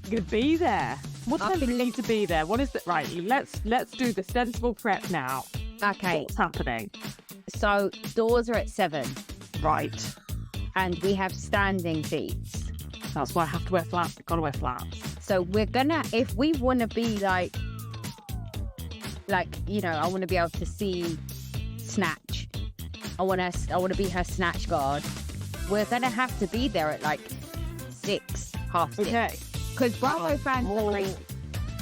You're gonna be there. What time do you need to be there? What is it? Right, let's do the sensible prep now. Okay. What's happening? So doors are at 7. Right. And we have standing seats. That's why I have to wear flats. I've got to wear flats. So we're gonna, if we want to be like, you know, I want to be able to see Snatch. I want to be her Snatch guard. We're gonna have to be there at like 6, half 6. Okay. Because Bravo fans are like,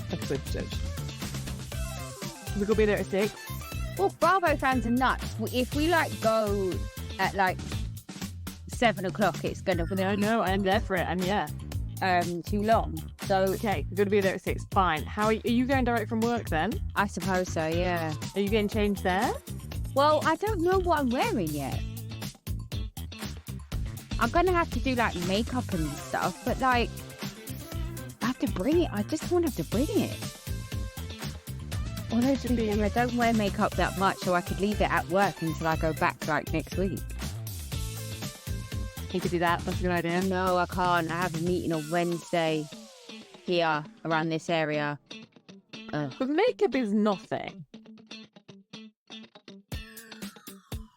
That's good. We're gonna be there at 6. well, Bravo fans are nuts. If we like go at like 7 o'clock, it's gonna be No, I'm there for it, and yeah. too long. So Okay, we're gonna be there at 6. Fine. How are you going direct from work then? I suppose so, yeah. Are you getting changed there? Well, I don't know what I'm wearing yet. I'm gonna have to do like makeup and stuff, but like I have to bring it. I just won't have to bring it. Although to be honest, I don't wear makeup that much, so I could leave it at work until I go back like next week. You could do that. That's a good idea. No, I can't. I have a meeting on Wednesday here around this area. But makeup is nothing.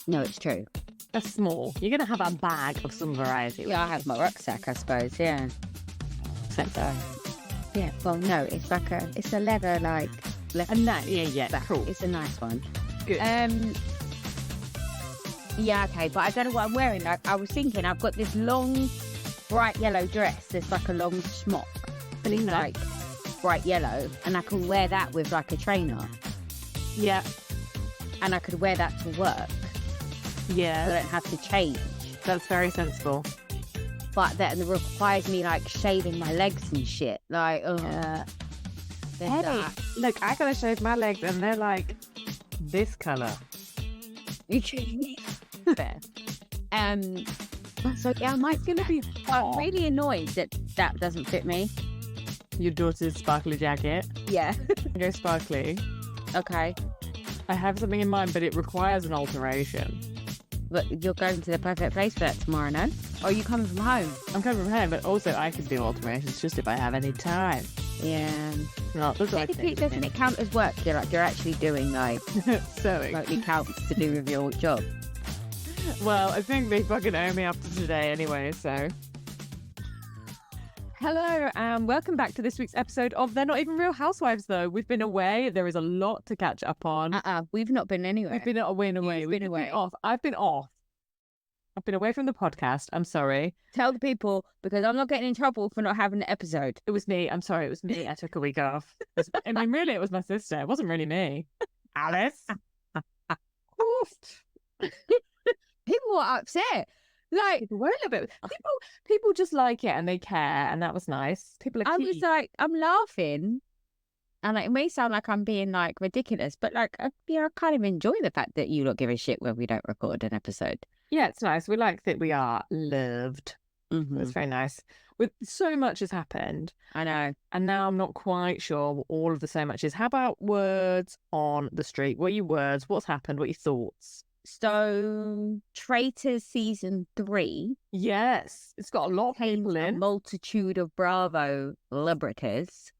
No, it's true. That's small. You're gonna have a bag of some variety. Yeah, I have my rucksack, I suppose. Yeah. So, yeah. Well, no, it's like it's a leather like. Yeah, Back. cool. It's a nice one. Good. Yeah, okay, but I don't know what I'm wearing. Like, I was thinking, I've got this long, bright yellow dress. It's like a long smock. And it's like bright yellow, and I can wear that with like a trainer. Yeah. And I could wear that to work. Yeah. So I don't have to change. That's very sensible. But that requires me like shaving my legs and shit. Like, Hey, look, I gotta shave my legs, and they're like this color. You kidding me? Fair. So yeah, I might gonna be. I'm really annoyed that doesn't fit me. Your daughter's sparkly jacket. Yeah. Go sparkly. Okay. I have something in mind, but it requires an alteration. But you're going to the perfect place for that tomorrow, no? Or are you coming from home? I'm coming from home, but also I can do alterations just if I have any time. Yeah. Not the Technically, doesn't it count as work? You're actually doing like sewing. it counts to do with your job. Well, I think they fucking owe me after today anyway, so. Hello, and welcome back to this week's episode of They're Not Even Real Housewives, though. We've been away. There is a lot to catch up on. We've not been anywhere. We've been away. We've been away. Off. I've been off. I've been away from the podcast. I'm sorry. Tell the people, because I'm not getting in trouble for not having the episode. It was me. I'm sorry. It was me. I took a week off. I mean, really, it was my sister. It wasn't really me. Alice. People are upset. Like, People were a little bit. People just like it and they care, and that was nice. People are I key. was like, I'm laughing, and like, it may sound like I'm being like ridiculous, but like, I kind of enjoy the fact that you lot give a shit when we don't record an episode. Yeah, it's nice. We like that we are loved. Mm-hmm. It's very nice. With so much has happened. I know. And now I'm not quite sure what all of the so much is. How about words on the street? What are your words? What's happened? What are your thoughts? So, Traitors season 3. Yes. It's got a lot of people A in. multitude of Bravo celebrities.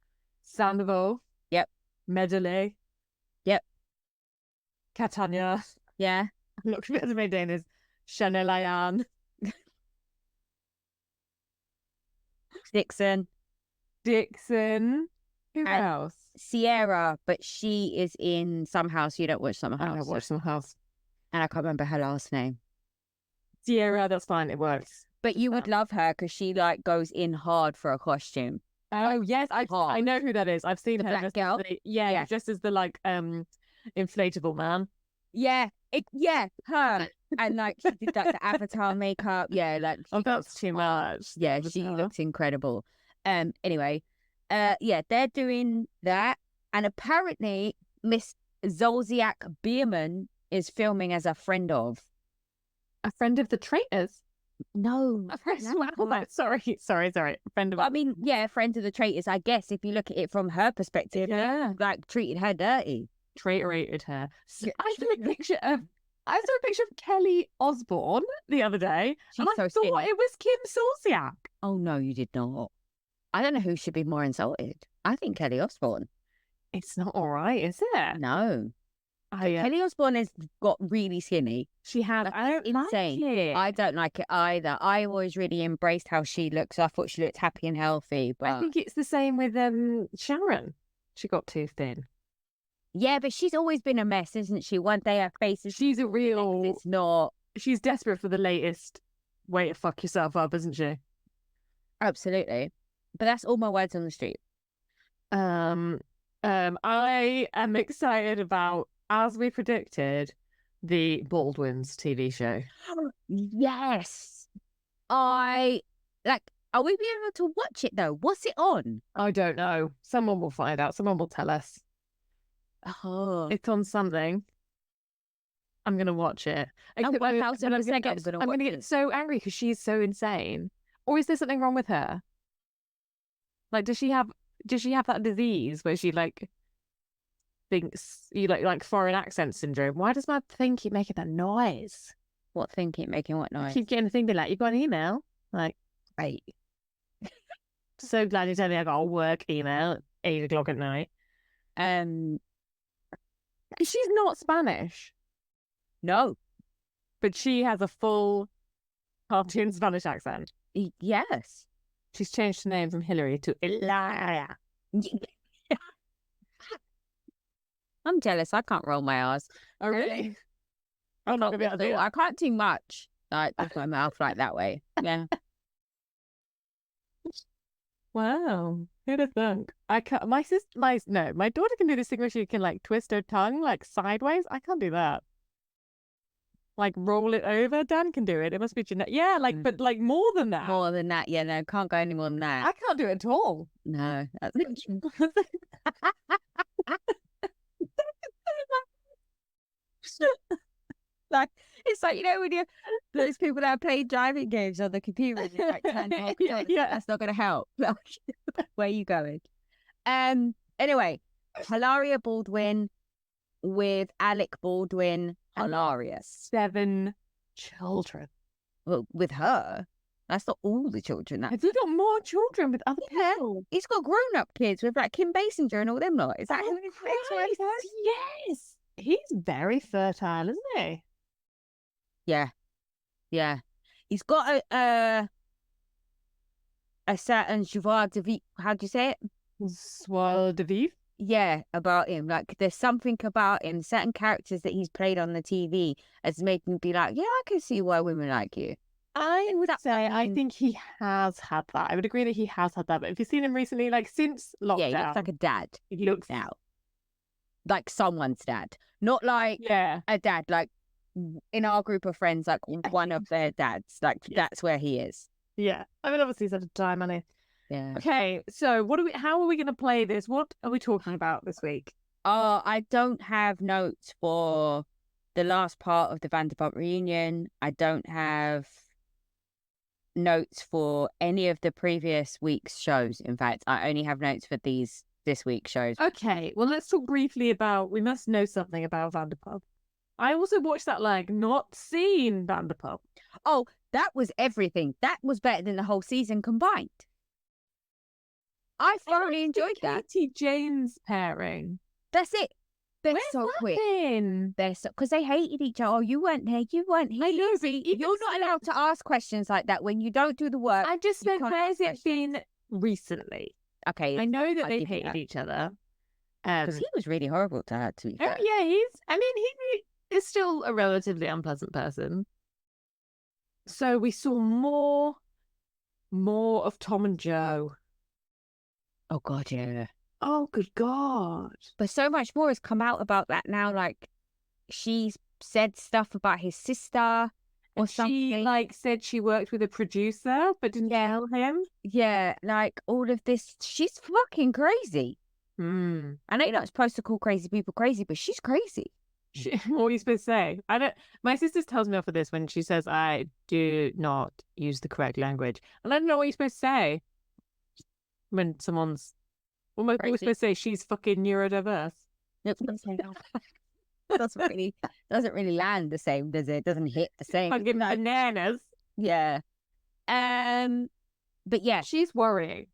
Sandoval. Yep. Medley. Yep. Catania. Yeah. Look, the main name is Chanel Ayan. Dixon. Who And else? Sierra, but she is in Some House. You don't watch Some I House. don't watch some house. And I can't remember her last name. Sierra, that's fine. It works. But you would love her because she like goes in hard for a costume. Oh yes, I Hard. know who that is. I've seen The her black dressed girl? as yeah, just as the like inflatable man. Yeah, her. And like she did like the avatar makeup. Yeah, like Oh, that's too much. yeah, Was she her. looks incredible. Anyway, yeah, they're doing that, and apparently Miss Zolciak Bierman is filming as a friend of. A friend of the traitors. No, A friend. Wow, sorry. A friend of. I mean, yeah, friend of the traitors. I guess if you look at it from her perspective, Yeah. like treated her dirty. Traitorated her. Yeah. I saw a picture of Kelly Osbourne the other day, She's and I so thought skinny. it was Kim Zolciak. Oh no, you did not. I don't know who should be more insulted. I think Kelly Osbourne. It's not all right, is it? No. I Kelly Osbourne has got really skinny. she has. That's I don't insane. like it. I don't like it either. I always really embraced how she looks. I thought she looked happy and healthy, but I think it's the same with Sharon. She got too thin. yeah, but she's always been a mess, isn't she? One day her face is She's a real. it's not. She's desperate for the latest way to fuck yourself up, isn't she? Absolutely. But that's all my words on the street. I am excited about, as we predicted, the Baldwins TV show. Yes. Are we being able to watch it though? What's it on? I don't know. Someone will find out. Someone will tell us. Oh. It's on something. I'm gonna watch it. Oh, Except 1000% I'm gonna watch get it. so angry because she's so insane. Or is there something wrong with her? Like, does she have that disease where she like thinks you like foreign accent syndrome? Why does my thing keep making that noise? What thing keep making what I noise? keep getting a thing be like, you got an email? Like, Right. so glad you told me I got a work email at 8 o'clock at night. Because she's not Spanish, No. but she has a full cartoon Spanish accent. Yes. She's changed her name from Hillary to Elia. I'm jealous. I can't roll my R's. Oh, really? I'm not going to be able to do that. I can't do much. Like with my mouth like that way. Yeah. Wow. Who'd have thunk? I can't. My daughter can do this thing where she can like twist her tongue like sideways. I can't do that. Like roll it over. Dan can do it. It must be genetic. Yeah, like, but like more than that. More than that. Yeah, no, can't go any more than that. I can't do it at all. No. That's like it's like, you know, when you those people that play driving games on the computer and you're like Yeah. that's not gonna help. Like, where are you going? Anyway, Hilaria Baldwin with Alec Baldwin. Hilarious. 7 children. Well, with her, that's not all the children. Have you got more children with other Yeah. people? He's got grown-up kids with like Kim Basinger and all them lot. Is that Oh, who his ex-wife Christ, is? yes. He's very fertile, isn't he? Yeah. Yeah. He's got a certain joie de vivre. How do you say it? Joie de vivre. Yeah, about him. Like there's something about him, certain characters that he's played on the TV has made me be like, yeah, I can see why women like you. I would say I think he has had that. I would agree that he has had that. But if you've seen him recently, like since lockdown, Yeah, he looks like a dad he looks now. Like someone's dad. Not like yeah. a dad, like in our group of friends, like one of their dads. Like that's where he is. Yeah. I mean, obviously he's had a time, hasn't he? Yeah. Okay, so how are we going to play this? What are we talking about this week? I don't have notes for the last part of the Vanderpump reunion. I don't have notes for any of the previous week's shows. In fact, I only have notes for this week's shows. Okay, well, let's talk briefly about, we must know something about Vanderpump. I also watched that, like, not seen Vanderpump. Oh, that was everything. That was better than the whole season combined. I thoroughly enjoyed that. Katie James pairing. That's it. They're Where's so that quick. been? They're so because they hated each other. Oh, you weren't there. You weren't here. I know, but even You're not allowed to ask questions like that when you don't do the work. I just you meant, can't where's ask it been recently? Okay, I know that I they've give you hated that. each other. because he was really horrible to her. To be Oh, fair. yeah, he is still a relatively unpleasant person. So we saw more of Tom and Joe. Oh God, yeah. Oh, good God. But so much more has come out about that now. Like she's said stuff about his sister or something. She, like, said she worked with a producer, but didn't tell him. Yeah, like all of this. She's fucking crazy. Hmm. I know you're not supposed to call crazy people crazy, but she's crazy. What are you supposed to say? I don't. My sister tells me off for this when she says I do not use the correct language, and I don't know what you're supposed to say when someone's. What am I Crazy. supposed to say? She's fucking neurodiverse. doesn't really land the same, does it? Doesn't hit the same. Fucking bananas. Yeah. But yeah, She's worrying.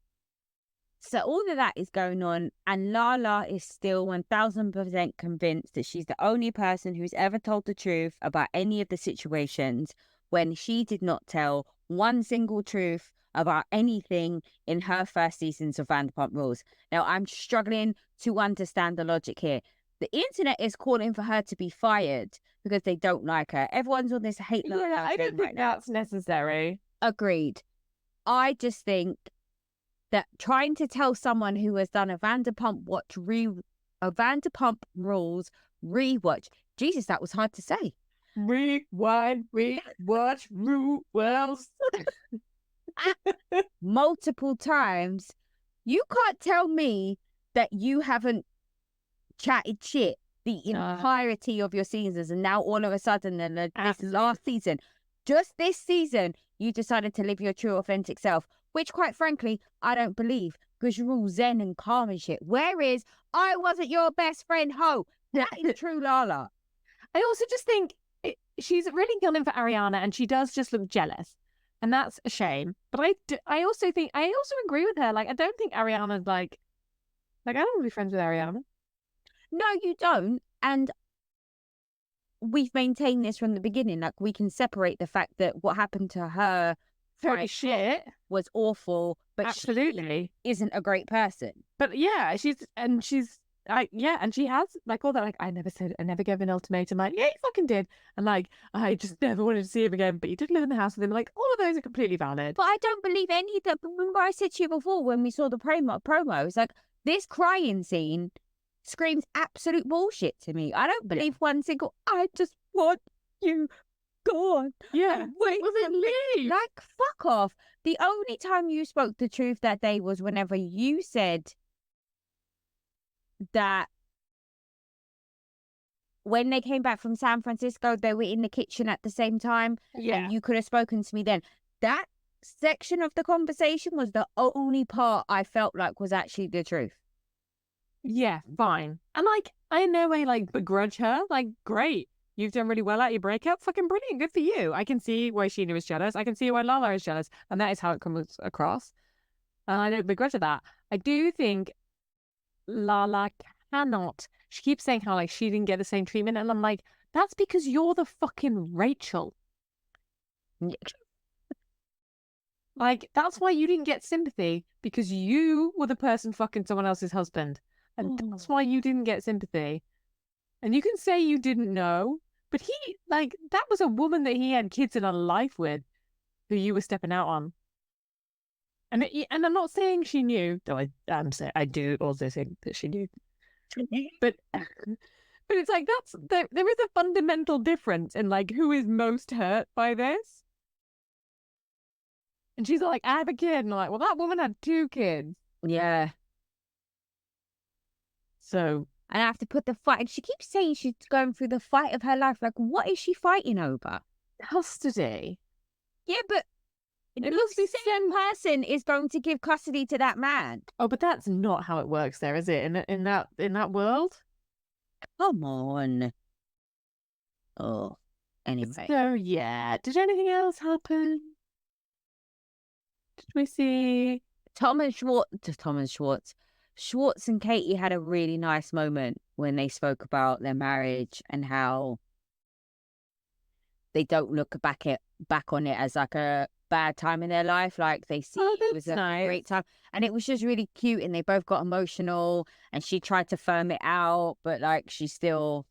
So all of that is going on, and Lala is still 1000% convinced that she's the only person who's ever told the truth about any of the situations, when she did not tell one single truth about anything in her first seasons of Vanderpump Rules. Now, I'm struggling to understand the logic here. The internet is calling for her to be fired because they don't like her. Everyone's on this hate. Yeah, I don't think that's necessary. Agreed. I just think that trying to tell someone who has done a Vanderpump Rules rewatch, Jesus, that was hard to say. Rewind, rewatch, Rules. Multiple times. You can't tell me that you haven't chatted shit the entirety of your seasons, and now all of a sudden, this last season, just this season, you decided to live your true, authentic self, which, quite frankly, I don't believe, because you're all zen and calm and shit. Whereas, I wasn't your best friend, ho. That is true, Lala. I also just think she's really gunning for Ariana, and she does just look jealous, and that's a shame. But I also agree with her. Like, I don't think Ariana's like I don't want to be friends with Ariana. No, you don't. And we've maintained this from the beginning. Like, we can separate the fact that what happened to her shit was awful, but absolutely she isn't a great person. But yeah, she's and she has like all that. Like, I never gave an ultimatum. Like, yeah, you fucking did. And like, I just never wanted to see him again. But you did live in the house with him. Like, all of those are completely valid. But I don't believe any of that. Remember, I said to you before when we saw the promo, it's like, this crying scene screams absolute bullshit to me. I don't believe one single, I just want you gone. Yeah. Wait, well, then leave. Like, fuck off. The only time you spoke the truth that day was whenever you said that when they came back from San Francisco, they were in the kitchen at the same time. Yeah. And you could have spoken to me then. That section of the conversation was the only part I felt like was actually the truth. Yeah, fine. And like, I in no way like begrudge her. Like, great. You've done really well at your breakup. Fucking brilliant. Good for you. I can see why Sheena was jealous. I can see why Lala is jealous. And that is how it comes across. And I don't begrudge her that. I do think Lala cannot. She keeps saying how like she didn't get the same treatment. And I'm like, that's because you're the fucking Rachel. Like, that's why you didn't get sympathy, because you were the person fucking someone else's husband. And that's why you didn't get sympathy. And you can say you didn't know, but he, like, that was a woman that he had kids in a life with, who you were stepping out on. And I'm not saying she knew, though I do also think that she knew. But it's like, there is a fundamental difference in like who is most hurt by this. And she's like, I have a kid. And I'm like, well, that woman had 2 kids. Yeah. So. And I have to put the fight. And she keeps saying she's going through the fight of her life. Like, what is she fighting over? Custody. Yeah, but it looks the same person is going to give custody to that man. Oh, but that's not how it works there, is it? In that world? Come on. Oh, anyway. So, yeah. Did anything else happen? Did we see Schwartz and Katie had a really nice moment when they spoke about their marriage and how they don't look back on it as like a bad time in their life. Like, they see it was a great time, and it was just really cute. And they both got emotional, and she tried to firm it out, but like she still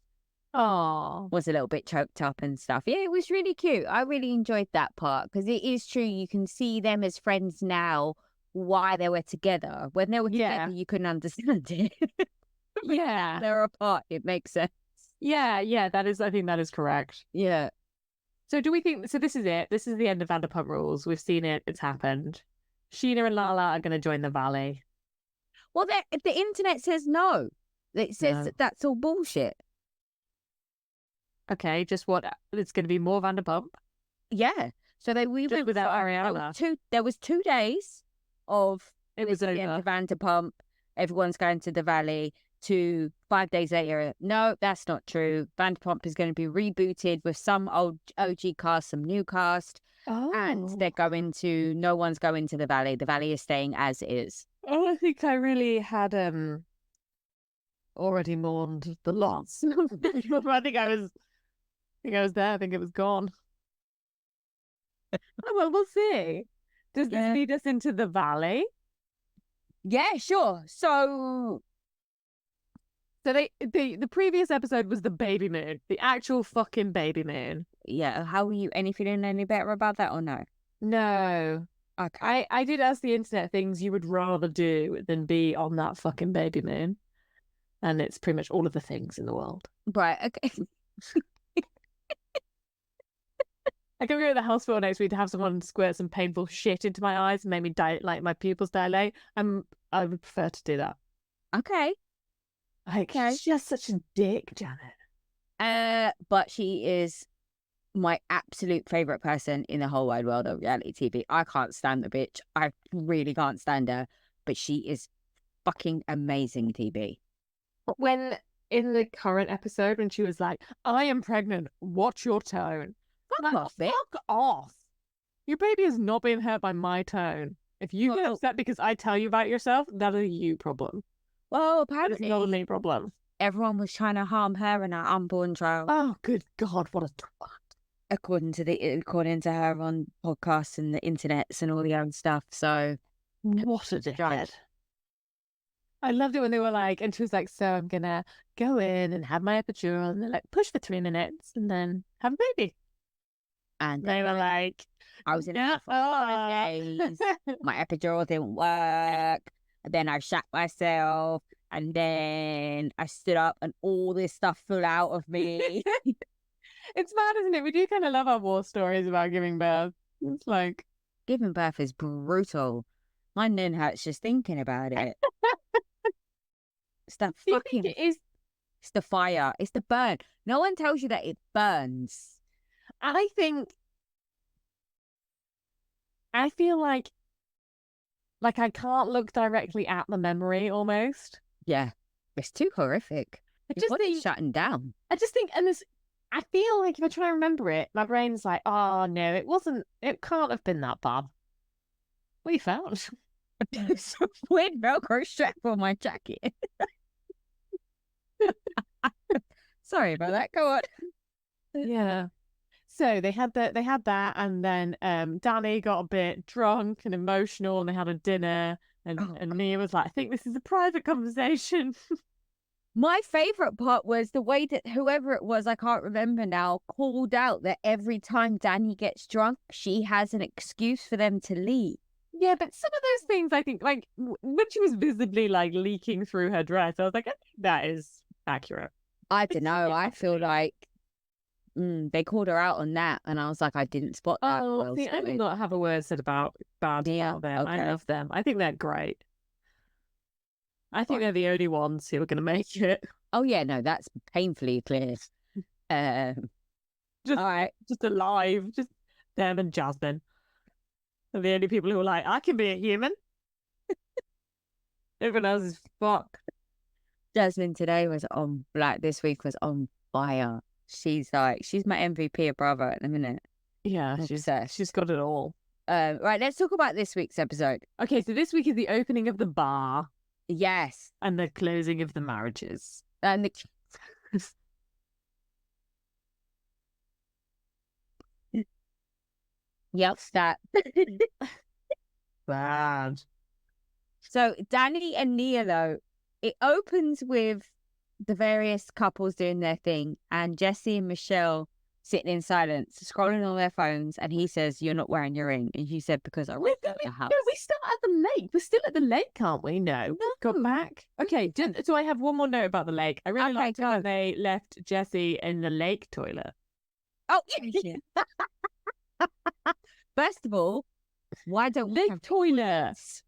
was a little bit choked up and stuff. Yeah, it was really cute. I really enjoyed that part, because it is true. You can see them as friends now. Why they were together. When they were together, you couldn't understand it. Yeah. They're apart. It makes sense. Yeah. I think that is correct. Yeah. So do we think, so this is it. This is the end of Vanderpump Rules. We've seen it. It's happened. Sheena and Lala are going to join the Valley. Well, the internet says no. It says that's all bullshit. Okay, just what? It's going to be more Vanderpump? Yeah. So we went without Ariana. There was 2 days of it was over. The end of Vanderpump. Everyone's going to the Valley. To 5 days later, no, that's not true. Vanderpump is going to be rebooted with some old OG cast, some new cast, and no one's going to the Valley. The Valley is staying as is. Oh, I think I really had already mourned the loss. I think I was there. I think it was gone. Oh, well, we'll see. Does this Yeah. lead us into the valley? Yeah, sure. So So the previous episode was the baby moon, the actual fucking baby moon. yeah, how are you? Any feeling any better about that or no? No. Okay. I did ask the internet things you would rather do than be on that fucking baby moon. And it's pretty much all of the things in the world. Right. Okay. I can go to the hospital next week to have someone squirt some painful shit into my eyes and make me like my pupils dilate. I would prefer to do that. Okay. Like, Okay. she's just such a dick, Janet. But she is my absolute favorite person in the whole wide world of reality TV. I can't stand the bitch. I really can't stand her, but she is fucking amazing TV. When in the current episode, when she was like, "I am pregnant. Watch your tone." Fuck off, bitch. Fuck off. Your baby is not being hurt by my tone. If you get upset because I tell you about yourself, that is a you problem. Well, That apparently is not a me problem. everyone was trying to harm her and her unborn child. Oh, good God, what a twat. According to her on podcasts and the internets and all the other stuff. So What a dickhead. I loved it when they were like, and she was like, "So I'm gonna go in and have my epidural," and they're like, "Push for 3 minutes and then have a baby." And they were like, I was in "Yeah, it for 5 days. My epidural didn't work. And then I shot myself. And then I stood up and all this stuff flew out of me. It's mad, isn't it? We do kind of love our war stories about giving birth. It's like, Giving birth is brutal. My nun hurts just thinking about it. It's that do you fucking... think it is? It's the fire. It's the burn. No one tells you that it burns. I feel like I can't look directly at the memory almost. Yeah. It's too horrific. I Your just body's think, shutting down. and I feel like if I try to remember it, my brain's like, "Oh no, it can't have been that bad." What you found? There's a weird Velcro strap on my jacket. Sorry about that. Go on. Yeah. So they had that, and then Danny got a bit drunk and emotional, and they had a dinner, and Nia was like, "I think this is a private conversation." My favourite part was the way that whoever it was, I can't remember now, called out that every time Danny gets drunk, she has an excuse for them to leave. Yeah, but some of those things, I think, like when she was visibly like leaking through her dress, I was like, I think that is accurate. I don't know. I feel like they called her out on that, and I was like, I didn't spot that. Oh, see, I will not have a word said about bad about them. Okay. I love them. I think they're great. I think they're the only ones who are going to make it. Oh yeah, no, that's painfully clear. All right, just alive, just them and Jasmine are the only people who are like, I can be a human. Everyone else is fuck. Jasmine today was on, like, this week was on fire. She's my MVP of Bravo at the minute. Yeah, she's got it all. Right, let's talk about this week's episode. Okay, so this week is the opening of the bar. Yes. And the closing of the marriages. And yep, that. Bad. So Danny and Nia, though, it opens with the various couples doing their thing, and Jesse and Michelle sitting in silence, scrolling on their phones, and he says, "You're not wearing your ring," and she said, "Because I went to the house." No, we start at the lake. We're still at the lake, can't we? No. Got back. Okay, so I have one more note about the lake. I really liked how they left Jesse in the lake toilet. Oh, yeah. First of all, why don't we have toilets?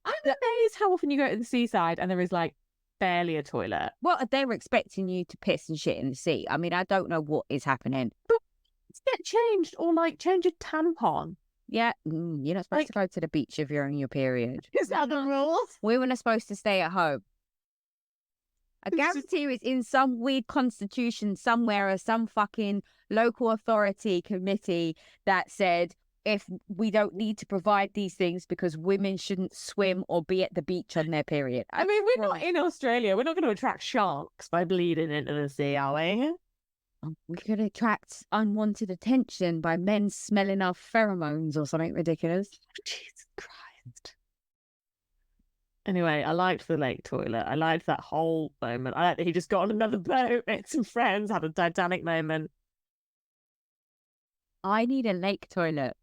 I'm amazed how often you go to the seaside and there is like barely a toilet. Well, they were expecting you to piss and shit in the sea. I mean, I don't know what is happening. But get changed or like change a tampon. Yeah, you're not supposed to go to the beach if you're on your period. Is that the rules? We were not supposed to stay at home. I guarantee it's in some weird constitution somewhere or some fucking local authority committee that said, if we don't need to provide these things because women shouldn't swim or be at the beach on their period. I mean, we're not in Australia. We're not going to attract sharks by bleeding into the sea, are we? We could attract unwanted attention by men smelling our pheromones or something ridiculous. Jesus Christ. Anyway, I liked the lake toilet. I liked that whole moment. I liked that he just got on another boat, met some friends, had a Titanic moment. I need a lake toilet.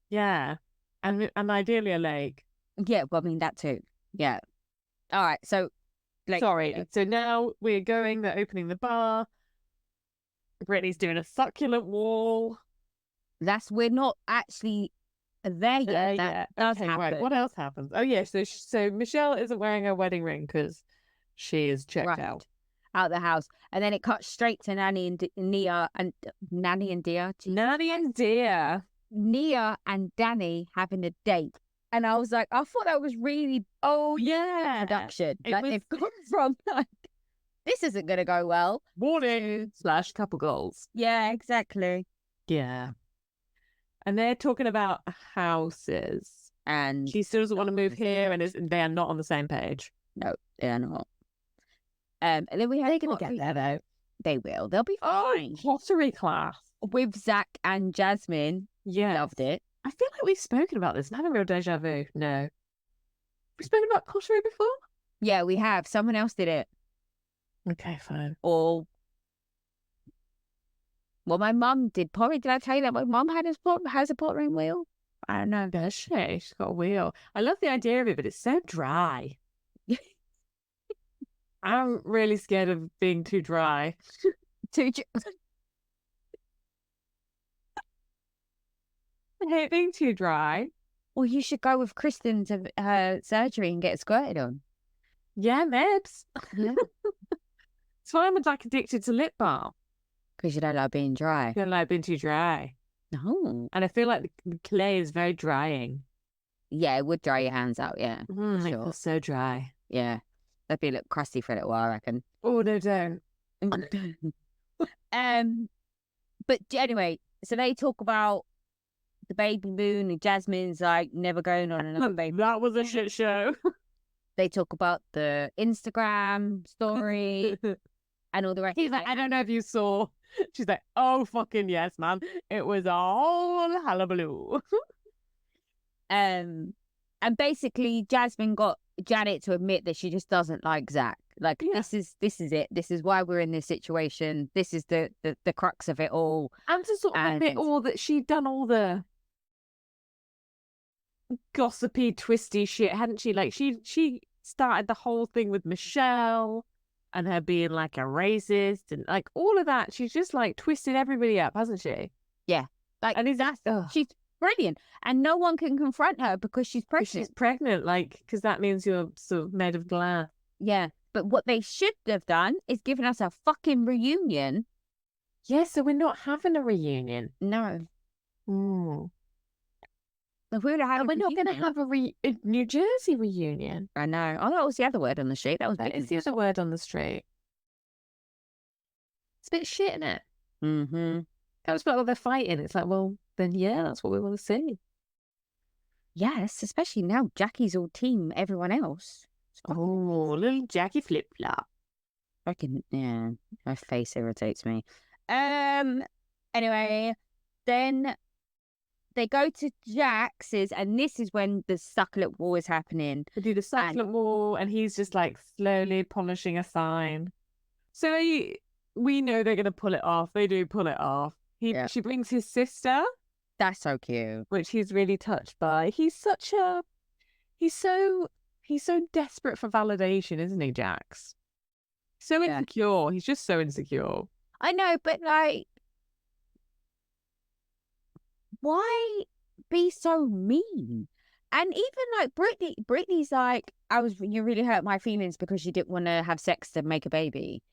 Yeah. And ideally a lake. Yeah, well, I mean, that too. Yeah. All right, so... Sorry. So now they're opening the bar. Brittany's doing a succulent wall. We're not actually there yet. That does happen. Right. What else happens? Oh, yeah. So Michelle isn't wearing her wedding ring because she is checked out the house. And then it cuts straight to Nanny and Nia and Nanny and Dia. Nanny and Dia. Nia and Danny having a date. And I was like, I thought that was really production. They've gone from like, this isn't going to go well. Warning / couple goals. Yeah, exactly. Yeah. And they're talking about houses. And she still doesn't want to move here, and they are not on the same page. No, they are not. And then we have... They're going to get there, though. They will. They'll be fine. Pottery class. With Zach and Jasmine. Yeah. Loved it. I feel like we've spoken about this. I'm having a real deja vu. No. We've spoken about pottery before? Yeah, we have. Someone else did it. Okay, fine. Or... Well, my mum did pottery. Did I tell you that my mum has a pottery wheel? I don't know. Does she? She's got a wheel. I love the idea of it, but it's so dry. I'm really scared of being too dry. I hate being too dry. Well, you should go with Kristen to her surgery and get squirted on. Yeah, Mebs. That's why I'm like addicted to lip balm. Because you don't like being dry. You don't like being too dry. No. And I feel like the clay is very drying. Yeah, it would dry your hands out, yeah. It feels so dry. Yeah. They'd be a little crusty for a little while, I reckon. Oh, no, don't. But anyway, so they talk about the baby moon and Jasmine's like never going on another baby. That was a shit show. They talk about the Instagram story and all the rest. He's like, I don't know if you saw. She's like, oh, fucking yes, man. It was all hullabaloo. And basically Jasmine got Janet to admit that she just doesn't like Zach. Like, this is it. This is why we're in this situation. This is the crux of it all. And to sort of admit all that she'd done all the gossipy, twisty shit, hadn't she? Like, she started the whole thing with Michelle and her being like a racist and like all of that. She's just like twisted everybody up, hasn't she? Yeah. Like, and she's brilliant. And no one can confront her because she's pregnant. She's pregnant, like, because that means you're sort of made of glass. Yeah. But what they should have done is given us a fucking reunion. Yeah, so we're not having a reunion. No. If we would have had we're not going to have a New Jersey reunion. I know. Oh, that was the other word on the street. That is the other word on the street. It's a bit shit, isn't it? Mm-hmm. That was about all they're fighting. It's like, well, then yeah, that's what we want to see. Yes, especially now Jackie's all team everyone else. Oh, little Jackie flip-flop. Yeah, her face irritates me. Anyway, then they go to Jax's, and this is when the succulent wall is happening. They do the succulent wall, and he's just like slowly polishing a sign. So we know they're going to pull it off. They do pull it off. She brings his sister. That's so cute. Which he's really touched by. He's so desperate for validation, isn't he, Jax? So insecure. He's just so insecure. I know, but like, why be so mean? And even like Brittany's like, you really hurt my feelings because you didn't want to have sex to make a baby.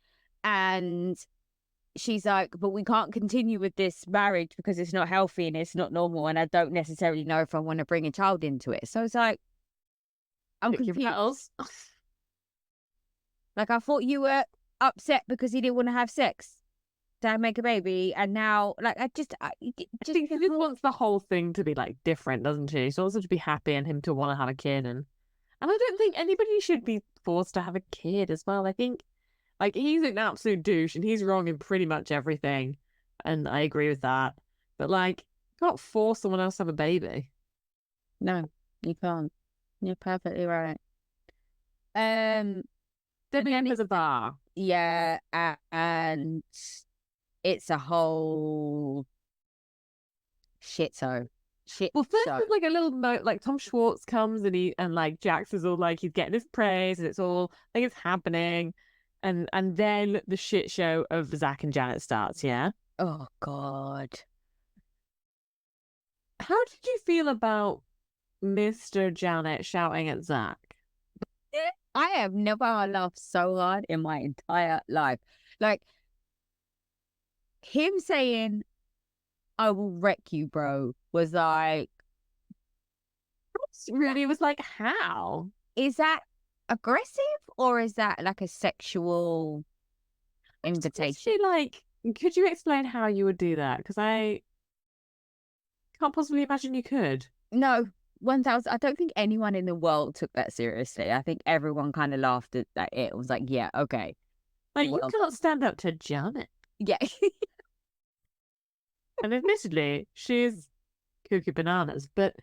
And she's like, but we can't continue with this marriage because it's not healthy and it's not normal. And I don't necessarily know if I want to bring a child into it. So it's like, I'm confused. Like, I thought you were upset because he didn't want to have sex. to make a baby, and now like I think she just wants the whole thing to be like different, doesn't she? She wants her to be happy and him to want to have a kid, and I don't think anybody should be forced to have a kid as well. I think like he's an absolute douche and he's wrong in pretty much everything, and I agree with that. But like, you can't force someone else to have a baby. No, you can't. You're perfectly right. Then there's a bar. Yeah, and it's a whole shit show. Well, first there's like a little note, like Tom Schwartz comes and like Jax is all like he's getting his praise and it's all like it's happening, and then the shit show of Zach and Janet starts. Yeah. Oh God. How did you feel about Mr. Janet shouting at Zach? I have never laughed so hard in my entire life. Like him saying, "I will wreck you, bro," was like, really was like, how? Is that aggressive or is that like a sexual invitation? Like, could you explain how you would do that? Because I can't possibly imagine you could. No, 1,000. I don't think anyone in the world took that seriously. I think everyone kind of laughed at it. It was like, yeah, okay. Like, you can't stand up to Janet. Yeah. And admittedly, she's cuckoo bananas, but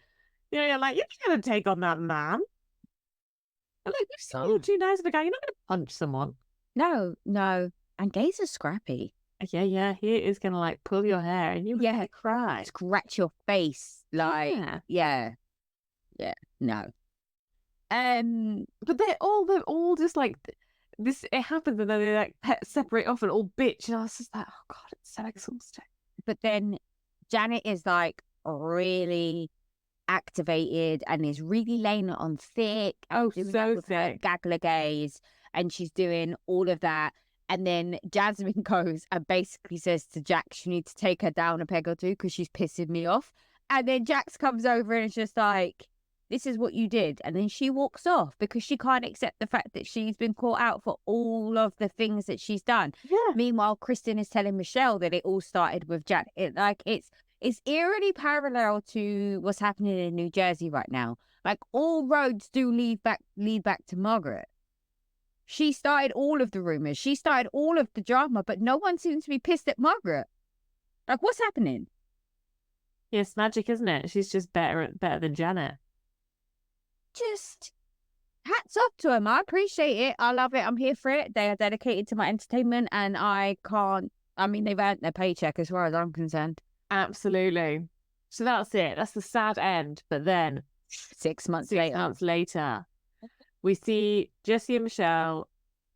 you know, you're like, you're not gonna take on that man. And like, you're too nice of a guy. You're not gonna punch someone. No. And gays are scrappy. Yeah. He is gonna like pull your hair and you cry, scratch your face, like yeah. No. But they're all just like this. It happens and then they like separate off and all bitch, and I was just like, oh God, it's so exhausting. But then Janet is like really activated and is really laying it on thick. Oh, so thick. Gagler gaze, and she's doing all of that. And then Jasmine goes and basically says to Jax, you need to take her down a peg or two because she's pissing me off. And then Jax comes over and is just like, this is what you did. And then she walks off because she can't accept the fact that she's been caught out for all of the things that she's done. Yeah. Meanwhile, Kristen is telling Michelle that it all started with Janet. It's eerily parallel to what's happening in New Jersey right now. Like all roads do lead back to Margaret. She started all of the rumors. She started all of the drama, but no one seems to be pissed at Margaret. Like, what's happening? Yeah, it's magic, isn't it? She's just better than Janet. Just hats off to them. I appreciate it. I love it. I'm here for it. They are dedicated to my entertainment, and they've earned their paycheck as far as I'm concerned. Absolutely. So that's it. That's the sad end. But then 6 months later, we see Jesse and Michelle.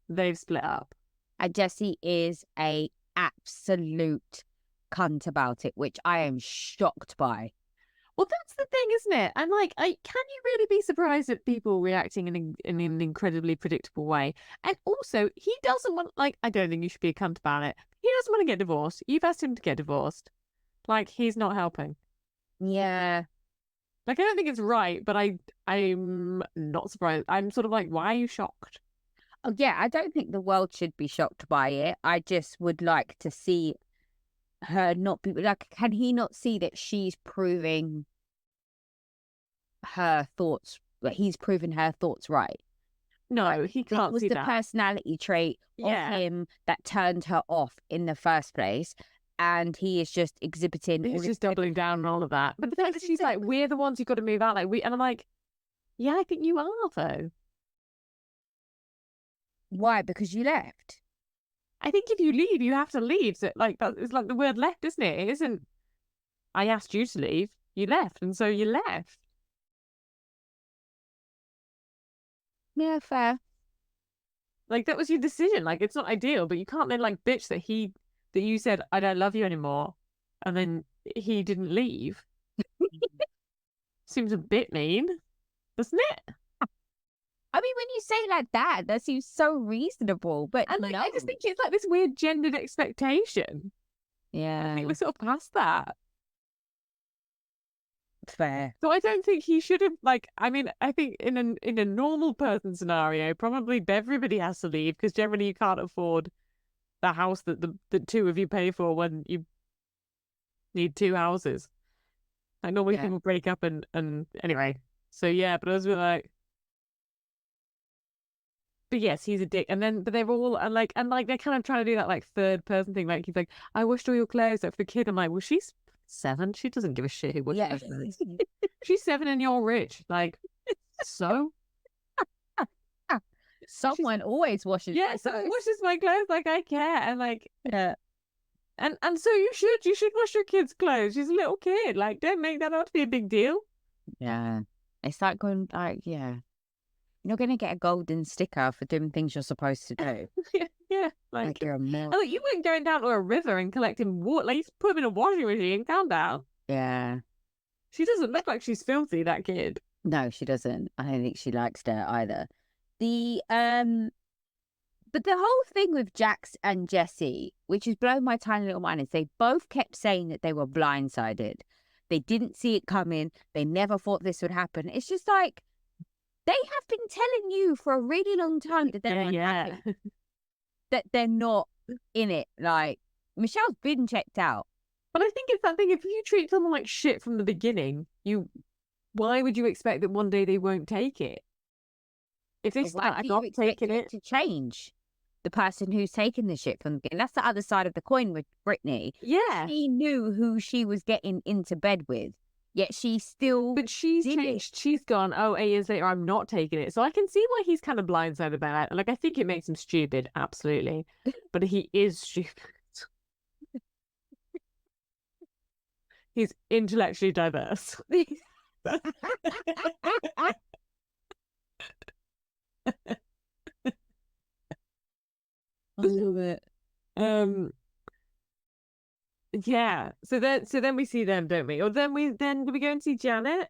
They've split up. And Jesse is a absolute cunt about it, which I am shocked by. Well, that's the thing, isn't it? And like, can you really be surprised at people reacting in an incredibly predictable way? And also, he doesn't want, like, I don't think you should be a cunt about it. He doesn't want to get divorced. You've asked him to get divorced. Like, he's not helping. Yeah. Like, I don't think it's right, but I'm not surprised. I'm sort of like, why are you shocked? Oh, yeah, I don't think the world should be shocked by it. I just would like to see her not be like, can he not see that she's proving her thoughts? He's proven her thoughts right. No, he can't see that. It was the personality trait of him that turned her off in the first place. And he is just exhibiting. He's just doubling down on all of that. But the fact that she's like, we're the ones who've got to move out. And I'm like, yeah, I think you are, though. Why? Because you left. I think if you leave, you have to leave. So, like, it's like the word left, isn't it? It isn't, I asked you to leave. You left, and so you left. Yeah, fair. Like, that was your decision. Like, it's not ideal, but you can't then, like, bitch that you said, I don't love you anymore, and then he didn't leave. Seems a bit mean, doesn't it? I mean, when you say like that seems so reasonable. But and like, I just think it's like this weird gendered expectation. Yeah. I think we're sort of past that. Fair. So I don't think he should have, like, I mean, I think in a normal person scenario, probably everybody has to leave because generally you can't afford the house that the two of you pay for when you need two houses. Like normally people break up and anyway. So yeah, but I was like, but yes, he's a dick. And then, but they're all and like they're kind of trying to do that like third person thing. Like he's like, I washed all your clothes. Like for the kid, I'm like, well, she's 7. She doesn't give a shit who washes her clothes. She's 7 and you're rich. Like, so someone always washes. Yeah, someone washes my clothes. Like I care, and like and so you should wash your kid's clothes. She's a little kid. Like, don't make that out to be a big deal. Yeah, it's like going like you're not gonna get a golden sticker for doing things you're supposed to do. yeah, like you're a more. Oh, you weren't going down to a river and collecting water. Like, you put them in a washing machine. Calm down. Yeah, she doesn't look like she's filthy. That kid. No, she doesn't. I don't think she likes dirt either. But the whole thing with Jax and Jesse, which has blown my tiny little mind, is they both kept saying that they were blindsided. They didn't see it coming. They never thought this would happen. It's just like, they have been telling you for a really long time that they're unhappy, that they're not in it. Like, Michelle's been checked out. But I think it's that thing, if you treat someone like shit from the beginning, why would you expect that one day they won't take it? If they start not taking it to change the person who's taken the shit from the beginning. That's the other side of the coin with Brittany. Yeah. She knew who she was getting into bed with, yet she still. But she's changed. She's gone, 8 years later, I'm not taking it. So I can see why he's kind of blindsided by that. Like, I think it makes him stupid, absolutely. But he is stupid. He's intellectually diverse. I love it. Yeah. So then we see them, don't we? Or then do we go and see Janet?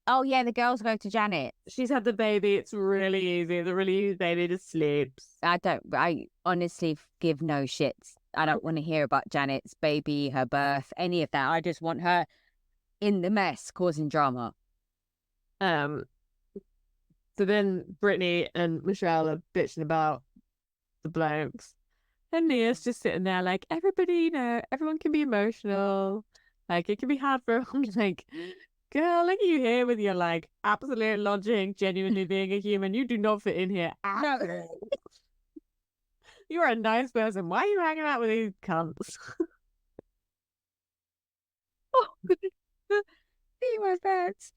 Oh yeah, the girls go to Janet. She's had the baby. It's really easy. The really easy baby just sleeps. I honestly give no shits. I don't want to hear about Janet's baby, her birth, any of that. I just want her in the mess causing drama. So then Brittany and Michelle are bitching about the blokes. And Nia's just sitting there like, everybody, everyone can be emotional. Like, it can be hard for everyone. Like, girl, look at you here with your, like, absolute logic, genuinely being a human. You do not fit in here. No. You're a nice person. Why are you hanging out with these cunts? See my pets.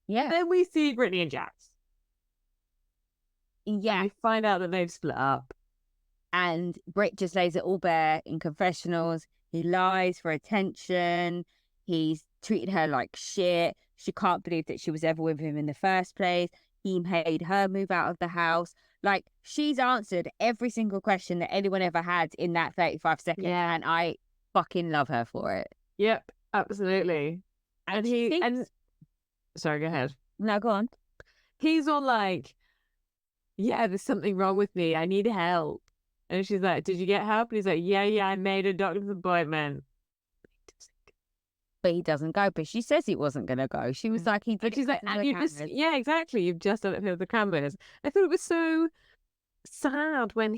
Yeah. Then we see Brittany and Jax. Yeah. And we find out that they've split up. And Britt just lays it all bare in confessionals. He lies for attention. He's treated her like shit. She can't believe that she was ever with him in the first place. He made her move out of the house. Like, she's answered every single question that anyone ever had in that 35 seconds. Yeah. And I fucking love her for it. Yep, absolutely. And sorry, go ahead. No, go on. He's all like, yeah, there's something wrong with me. I need help. And she's like, did you get help? And he's like, yeah, I made a doctor's appointment. But he doesn't go. But she says he wasn't going to go. She was like, she's like, and you just, yeah, exactly. You've just done it for the cameras. I thought it was so sad when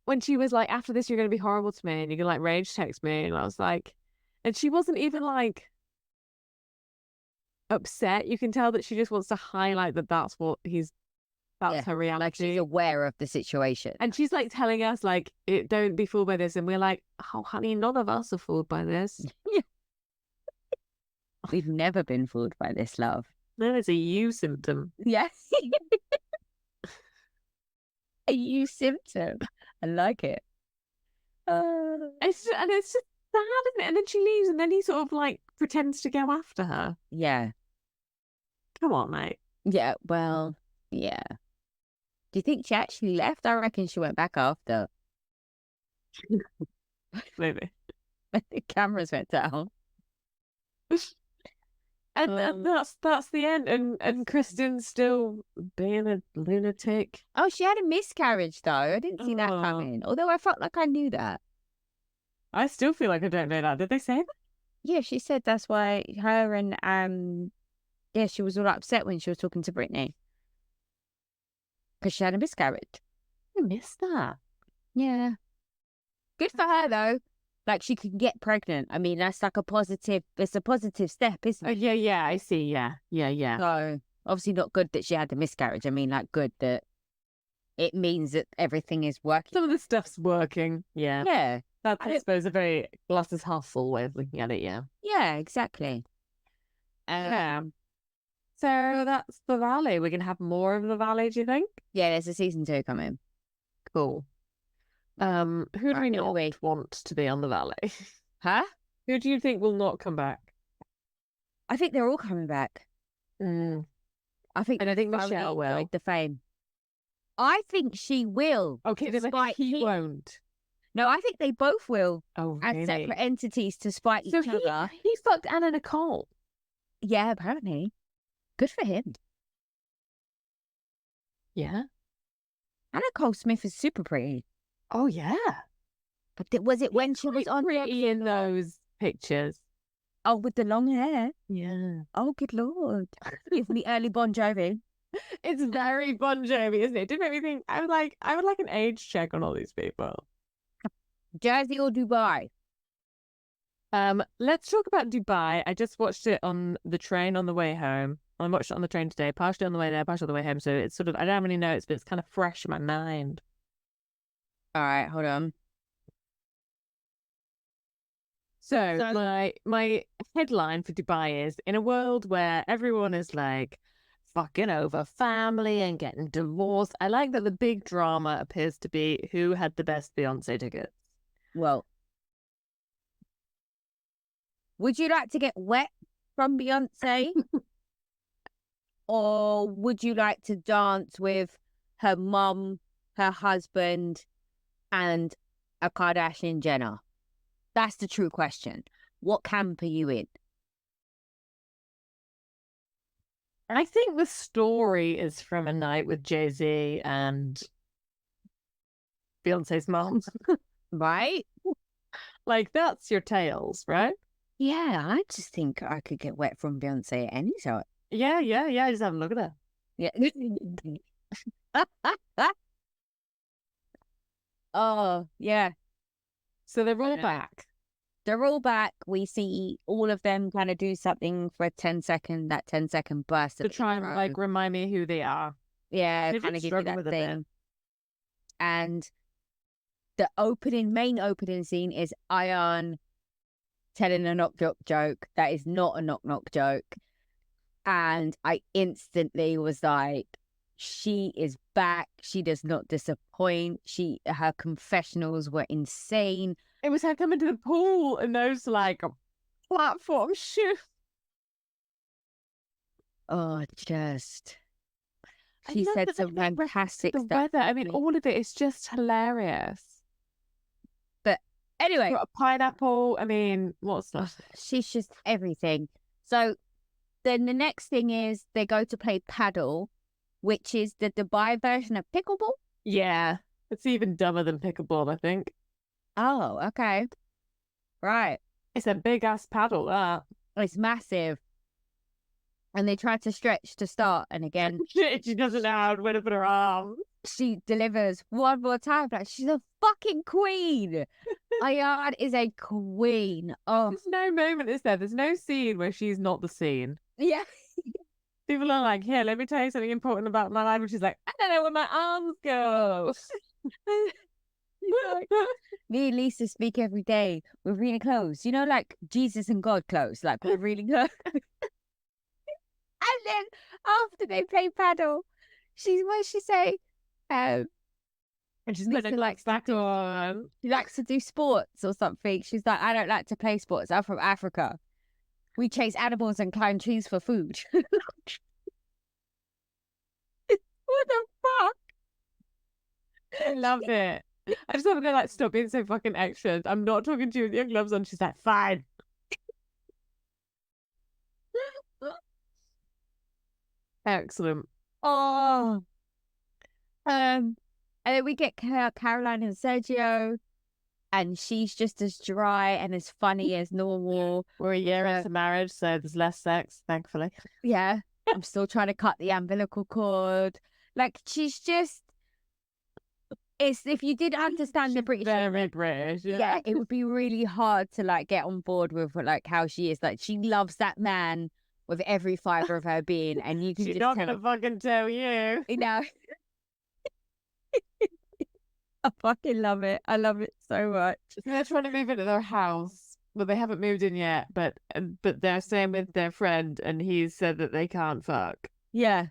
when she was like, after this, you're going to be horrible to me and you're going to like rage text me. And I was like, and she wasn't even like upset. You can tell that she just wants to highlight that that's her reality. Like, she's aware of the situation. And she's like telling us like, don't be fooled by this. And we're like, oh honey, none of us are fooled by this. We've never been fooled by this, love. No, it's a you symptom. Yes. A you symptom. I like it. It's just sad, isn't it? And then she leaves and then he sort of like pretends to go after her. Yeah. Come on, mate. Yeah, well, yeah. Do you think she actually left? I reckon she went back after. Maybe. When the cameras went down. And that's the end. And Kristen's still being a lunatic. Oh, she had a miscarriage though. I didn't see that coming. Although I felt like I knew that. I still feel like I don't know that. Did they say that? Yeah, she said that's why her and she was all upset when she was talking to Brittany. Because she had a miscarriage. miss that. Yeah. Good for her, though. Like, she can get pregnant. I mean, that's like it's a positive step, isn't it? Yeah, I see. Yeah. So, obviously not good that she had the miscarriage. I mean, like, good that it means that everything is working. Some of the stuff's working. Yeah. Yeah. That's, I suppose, a very glasses half full way of looking at it. Yeah. Yeah, exactly. Yeah. So that's the Valley. We're going to have more of the Valley, do you think? Yeah, there's a season 2 coming. Cool. Who do we not want to be on the Valley? Huh? Who do you think will not come back? I think they're all coming back. And I think Michelle will. The fame. I think she will. Okay, then he won't. No, I think they both will. Oh, really? As separate entities to spite each other. He fucked Anna Nicole. Yeah, apparently. Good for him. Yeah. Anna Nicole Smith is super pretty. Oh, yeah. But was it when she was on pretty in those pictures? Oh, with the long hair? Yeah. Oh, good Lord. It's the early Bon Jovi. It's very Bon Jovi, isn't it? It did make me think, I would like an age check on all these people. Jersey or Dubai? Let's talk about Dubai. I just watched it on the train on the way home. I watched it on the train today, partially on the way there, partially on the way home. So it's sort of, I don't have any notes, but it's kind of fresh in my mind. All right, hold on. So my headline for Dubai is, in a world where everyone is like fucking over family and getting divorced, I like that the big drama appears to be who had the best Beyonce tickets. Well, would you like to get wet from Beyonce? Or would you like to dance with her mum, her husband, and a Kardashian Jenner? That's the true question. What camp are you in? I think the story is from a night with Jay-Z and Beyonce's mom. Right? Like, that's your tales, right? Yeah, I just think I could get wet from Beyonce at any time. Yeah. Just have a look at her. Yeah. Oh, yeah. So they're all back. They're all back. We see all of them kind of do something for that 10-second burst. To try and like remind me who they are. Yeah, kind of give you that thing. And the main opening scene is Ian telling a knock-knock joke that is not a knock-knock joke. And I instantly was like, she is back. She does not disappoint. Her confessionals were insane. It was her coming to the pool in those like platform shoes. Oh, she said some fantastic stuff. Weather. I mean, all of it is just hilarious. But anyway, got a pineapple. I mean, what's that? She's just everything. So then the next thing is they go to play paddle, which is the Dubai version of pickleball. Yeah, it's even dumber than pickleball, I think. Oh, okay. Right. It's a big ass paddle, that. It's massive. And they try to stretch to start, and again, she doesn't know how to put her arms. She delivers one more time. Like, she's a fucking queen. Ayaan is a queen. Oh, there's no moment, is there? There's no scene where she's not the scene. Yeah. People are like, here, let me tell you something important about my life. And she's like, I don't know where my arms go. Me and Lisa speak every day. We're really close. You know, like Jesus and God close. Like, we're really close. And then after they play paddle, what does she say? And she's Lisa likes back on. She likes to do sports or something. She's like, I don't like to play sports. I'm from Africa. We chase animals and climb trees for food. What the fuck? I love it. I just want to go, like, stop being so fucking extra. I'm not talking to you with your gloves on. She's like, fine. Excellent. Oh. And then we get Caroline and Sergio, and she's just as dry and as funny as normal. We're a year into marriage, so there's less sex, thankfully. Yeah. I'm still trying to cut the umbilical cord. Like, she's just It's if you did understand the British, Very British. yeah, it would be really hard to like get on board with like how she is. Like she loves that man with every fiber of her being, and you can She's just not tell. gonna fucking tell you. You know, I fucking love it. I love it so much. They're trying to move into their house, but they haven't moved in yet. But they're staying with their friend, and he said that they can't fuck. Yeah.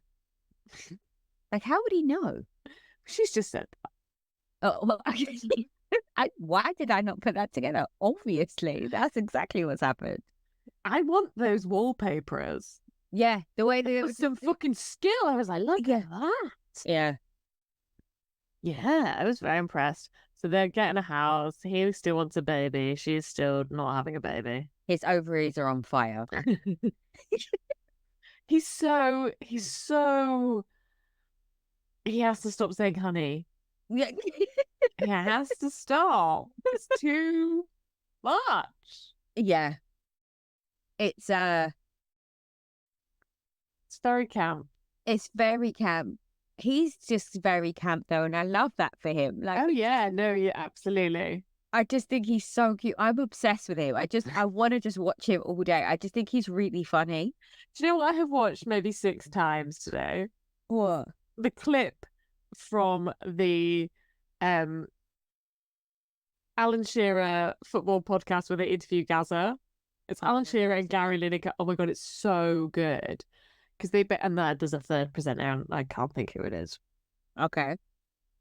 Like, how would he know? She's just said that. Oh, well, why did I not put that together? Obviously, that's exactly what's happened. I want those wallpapers. Yeah, the way they With some fucking skill. I was like, look at that. Yeah. Yeah, I was very impressed. So they're getting a house. He still wants a baby. She's still not having a baby. His ovaries are on fire. He has to stop saying honey. Yeah. He has to stop. It's too much. Yeah. It's very camp. It's very camp. He's just very camp though, and I love that for him. Like, oh yeah, no, yeah, absolutely. I just think he's so cute. I'm obsessed with him. I want to just watch him all day. I just think he's really funny. Do you know what I have watched maybe 6 times today? What? The clip from the Alan Shearer football podcast where they interview Gaza. It's Alan Shearer and Gary Lineker. Oh my god, it's so good. Because and there's a third presenter, and I can't think who it is. Okay.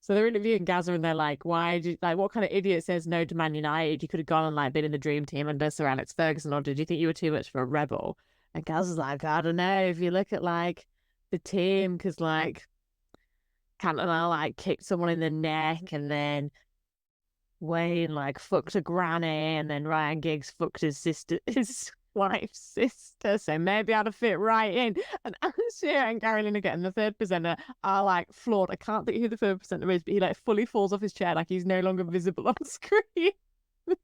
So they're interviewing Gaza, and they're like, "Why did what kind of idiot says no to Man United? You could have gone and like been in the dream team under Sir Alex Ferguson, or did you think you were too much for a rebel?" And Gaza's like, "I don't know. If you look at like the team, because like Cantona like kicked someone in the neck, and then Wayne like fucked a granny, and then Ryan Giggs fucked his wife's sister, so maybe I'd have fit right in." And Alan Shearer and Gary Lineker and the third presenter are like flawed. I can't think who the third presenter is, but he like fully falls off his chair, like he's no longer visible on screen. It's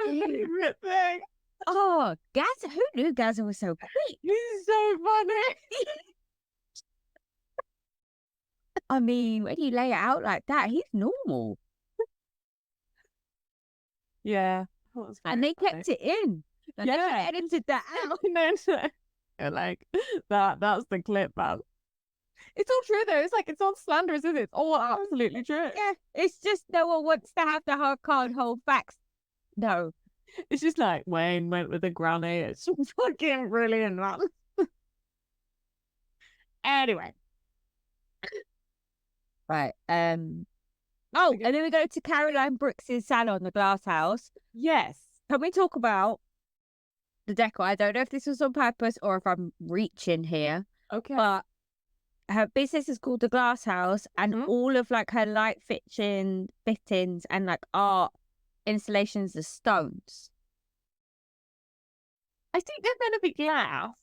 my favorite thing. Oh, Gaza! Who knew Gaza was so quick? He's so funny. I mean, when you lay it out like that, he's normal. Yeah. And they kept it in. Like, yeah. They edited that out. No. Like, that's the clip, man. It's all true, though. It's like, it's not slanderous, is it? It's all absolutely true. Yeah. It's just no one wants to have the hard can't hold facts. No. It's just like, Wayne went with a granny. It's fucking brilliant, man. Anyway. Right. Oh, and then we go to Caroline Brooks's salon, the Glass House. Yes. Can we talk about the decor? I don't know if this was on purpose or if I'm reaching here. Okay. But her business is called the Glass House, and all of like her light fittings and like art installations are stones. I think they're meant to be glass.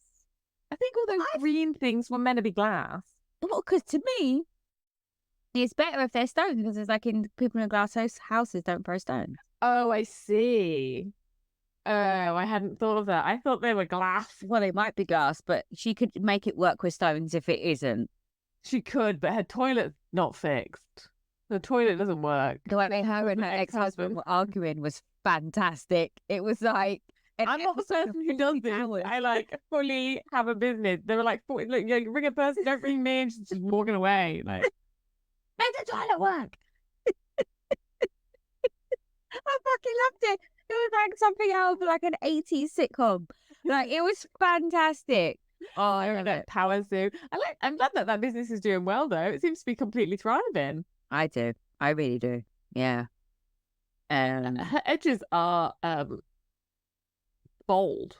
I think all those green things were meant to be glass. Well, because to me, it's better if they're stones, because it's like in people in glass houses don't throw stones. Oh, I see. Oh, I hadn't thought of that. I thought they were glass. Well, they might be glass, but she could make it work with stones if it isn't. She could, but her toilet's not fixed. The toilet doesn't work. The way her and her ex-husband were arguing was fantastic. It was like... I'm not the person who does this. I like fully have a business. They were like, look, you ring a person, don't ring me, and she's just walking away. Like, make the toilet work. I fucking loved it. It was like something out of like an 80s sitcom. Like, it was fantastic. Oh, I remember that power zoo. I'm glad that business is doing well, though. It seems to be completely thriving. I do. I really do. Yeah. Her edges are bold.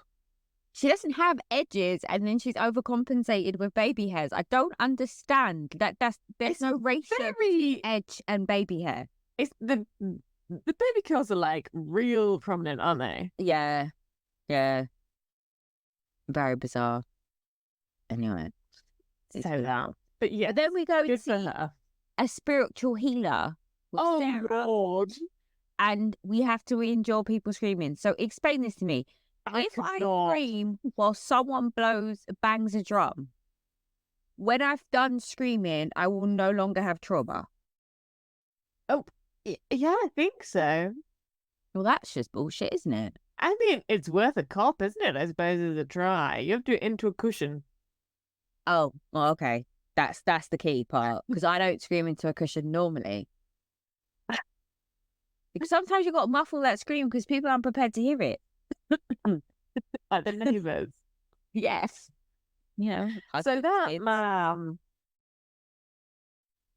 She doesn't have edges, and then she's overcompensated with baby hairs. I don't understand that. There's no ratio between edge and baby hair. It's the baby curls are like real prominent, aren't they? Yeah. Very bizarre. Anyway, so that. But yeah, then we go good to for her. A spiritual healer. Oh Sarah, God! And we have to endure people screaming. So explain this to me. If I scream while someone bangs a drum, when I've done screaming, I will no longer have trauma. Oh, yeah, I think so. Well, that's just bullshit, isn't it? I mean, it's worth a cop, isn't it? I suppose as a try. You have to do it into a cushion. Oh, well, okay. That's the key part, because I don't scream into a cushion normally. Because sometimes you got to muffle that scream because people aren't prepared to hear it. Like the neighbours. Yes. You know. So that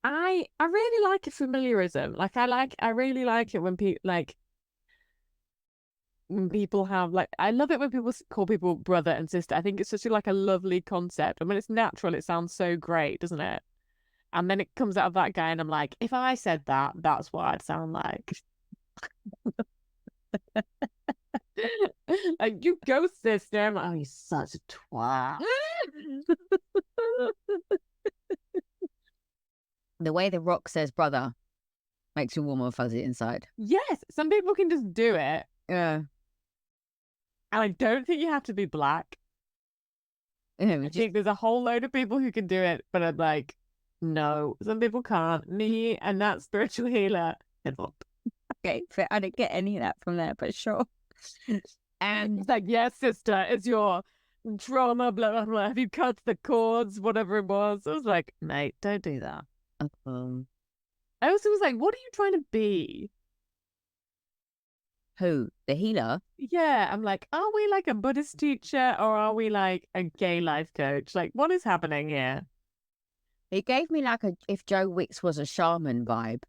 I really like a familiarism. Like I really like it when people have like, I love it when people call people brother and sister. I think it's such a lovely concept. I mean, it's natural. It sounds so great, doesn't it? And then it comes out of that guy, and I'm like, if I said that, that's what I'd sound like. Like, you go, sister. I'm like, oh, you're such a twat. The way The Rock says brother makes you warm and fuzzy inside. Yes, some people can just do it. Yeah. And I don't think you have to be black. I think there's a whole load of people who can do it, but I'm like, no, some people can't. Me and that spiritual healer, okay, I didn't get any of that from there, but sure. And it's like, yes, sister, it's your trauma, blah, blah, blah. Have you cut the cords, whatever it was? I was like, mate, don't do that. I also was like, what are you trying to be? Who? The healer? Yeah, I'm like, are we like a Buddhist teacher or are we like a gay life coach? Like, what is happening here? It gave me like if Joe Wicks was a shaman vibe.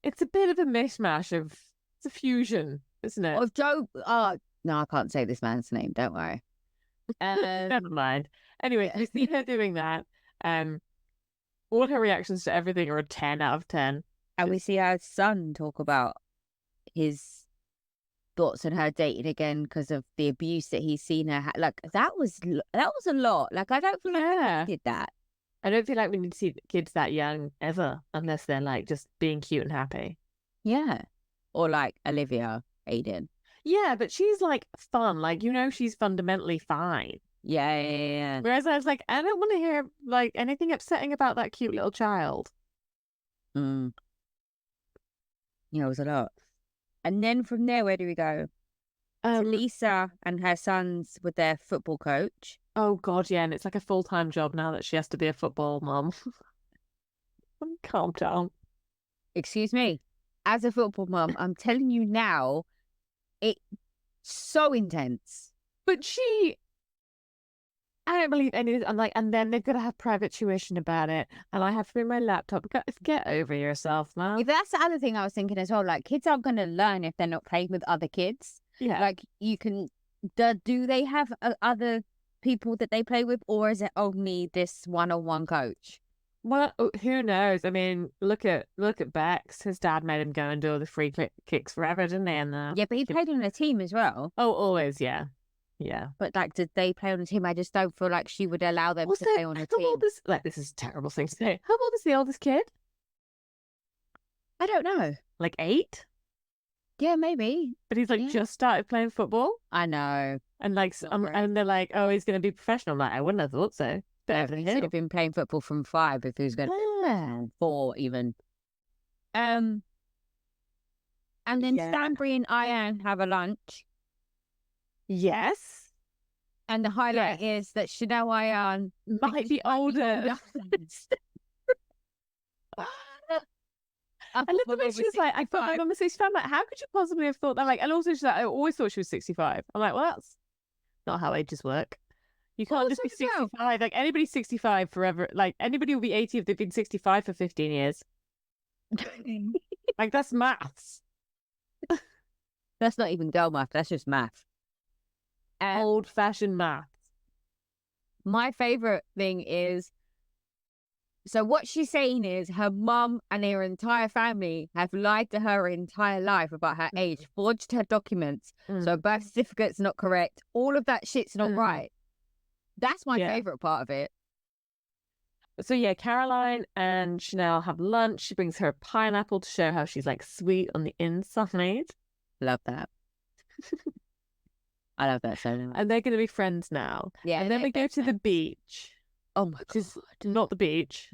It's a bit of a mishmash of, it's a fusion, isn't it? Of Joe, no, I can't say this man's name, don't worry. Never mind. Anyway, we see her doing that. All her reactions to everything are a 10 out of 10. And we see her son talk about his thoughts on her dating again because of the abuse that he's seen her like that was a lot. Like, I don't feel like I did that. I don't feel like we need to see kids that young ever, unless they're like just being cute and happy. Yeah. Or like Olivia Aiden. Yeah, but she's like fun. Like, you know, she's fundamentally fine. Yeah. Whereas I was like, I don't want to hear like anything upsetting about that cute little child. Yeah, it was a lot. And then from there, where do we go? Lisa and her sons with their football coach. Oh God, yeah, and it's like a full-time job now that she has to be a football mom. Calm down. Excuse me. As a football mom, I'm telling you now, it's so intense. But I don't believe any of this. I'm like, and then they've got to have private tuition about it, and I have to bring my laptop. Get over yourself, man. That's the other thing I was thinking as well. Like, kids aren't going to learn if they're not playing with other kids. Yeah. Like, you can. Do they have other people that they play with, or is it only this one-on-one coach? Well, who knows? I mean, look at Bex. His dad made him go and do all the free kicks forever, didn't they? And yeah, but he played on a team as well. Oh, always, yeah. Yeah. But like, did they play on a team? I just don't feel like she would allow them to play on a team. This is a terrible thing to say. How old is the oldest kid? I don't know. Like 8? Yeah, maybe. But he's like just started playing football. I know. And like, and they're like, oh, he's going to be professional. I'm like, I wouldn't have thought so. He should have been playing football from 5 if he was going to 4 even. And then Stanbury and Ian have a lunch. Yes. And the highlight is that Chanel Ian might be older. I love the way she's like, I thought my mum was 65. I'm like, how could you possibly have thought that? Like, and also she's like, I always thought she was 65. I'm like, well, that's not how ages work. You can't just be 65. Like, anybody's 65 forever. Like, anybody will be 80 if they've been 65 for 15 years. Like, that's maths. That's not even girl math. That's just math. Old-fashioned maths. My favourite thing is, so what she's saying is her mum and her entire family have lied to her entire life about her age, forged her documents, so her birth certificate's not correct. All of that shit's not right. That's my favourite part of it. So yeah, Caroline and Chanel have lunch. She brings her a pineapple to show how she's like sweet on the inside. Love that. I love that so much. And they're going to be friends now. Yeah. And then we go to the beach. Oh my which is God. not the beach.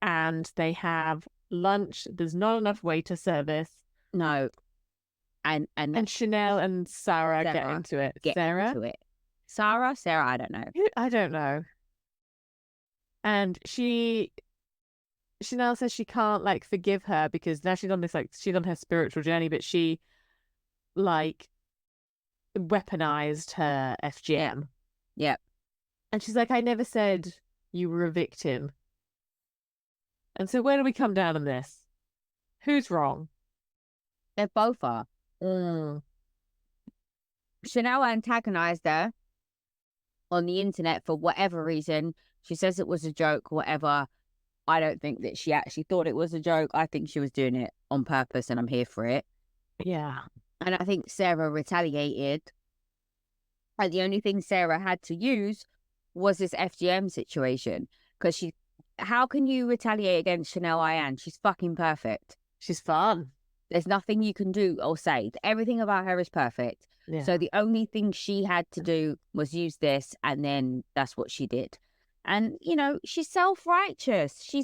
And they have lunch. There's not enough waiter service. No. And Chanel and Sarah get into it. Sarah? Sarah, I don't know. I don't know. And Chanel says she can't like forgive her because now she's on this she's on her spiritual journey, but she like weaponized her FGM. Yep. And she's like, I never said you were a victim. And so where do we come down on this? Who's wrong? They both are. Chanel antagonized her on the internet for whatever reason. She says it was a joke, whatever. I don't think that she actually thought it was a joke. I think she was doing it on purpose, and I'm here for it. Yeah. And I think Sarah retaliated. And the only thing Sarah had to use was this FGM situation. Because how can you retaliate against Chanel Ayan? She's fucking perfect. She's fun. There's nothing you can do or say. Everything about her is perfect. Yeah. So the only thing she had to do was use this, and then that's what she did. And, you know, she's self-righteous. She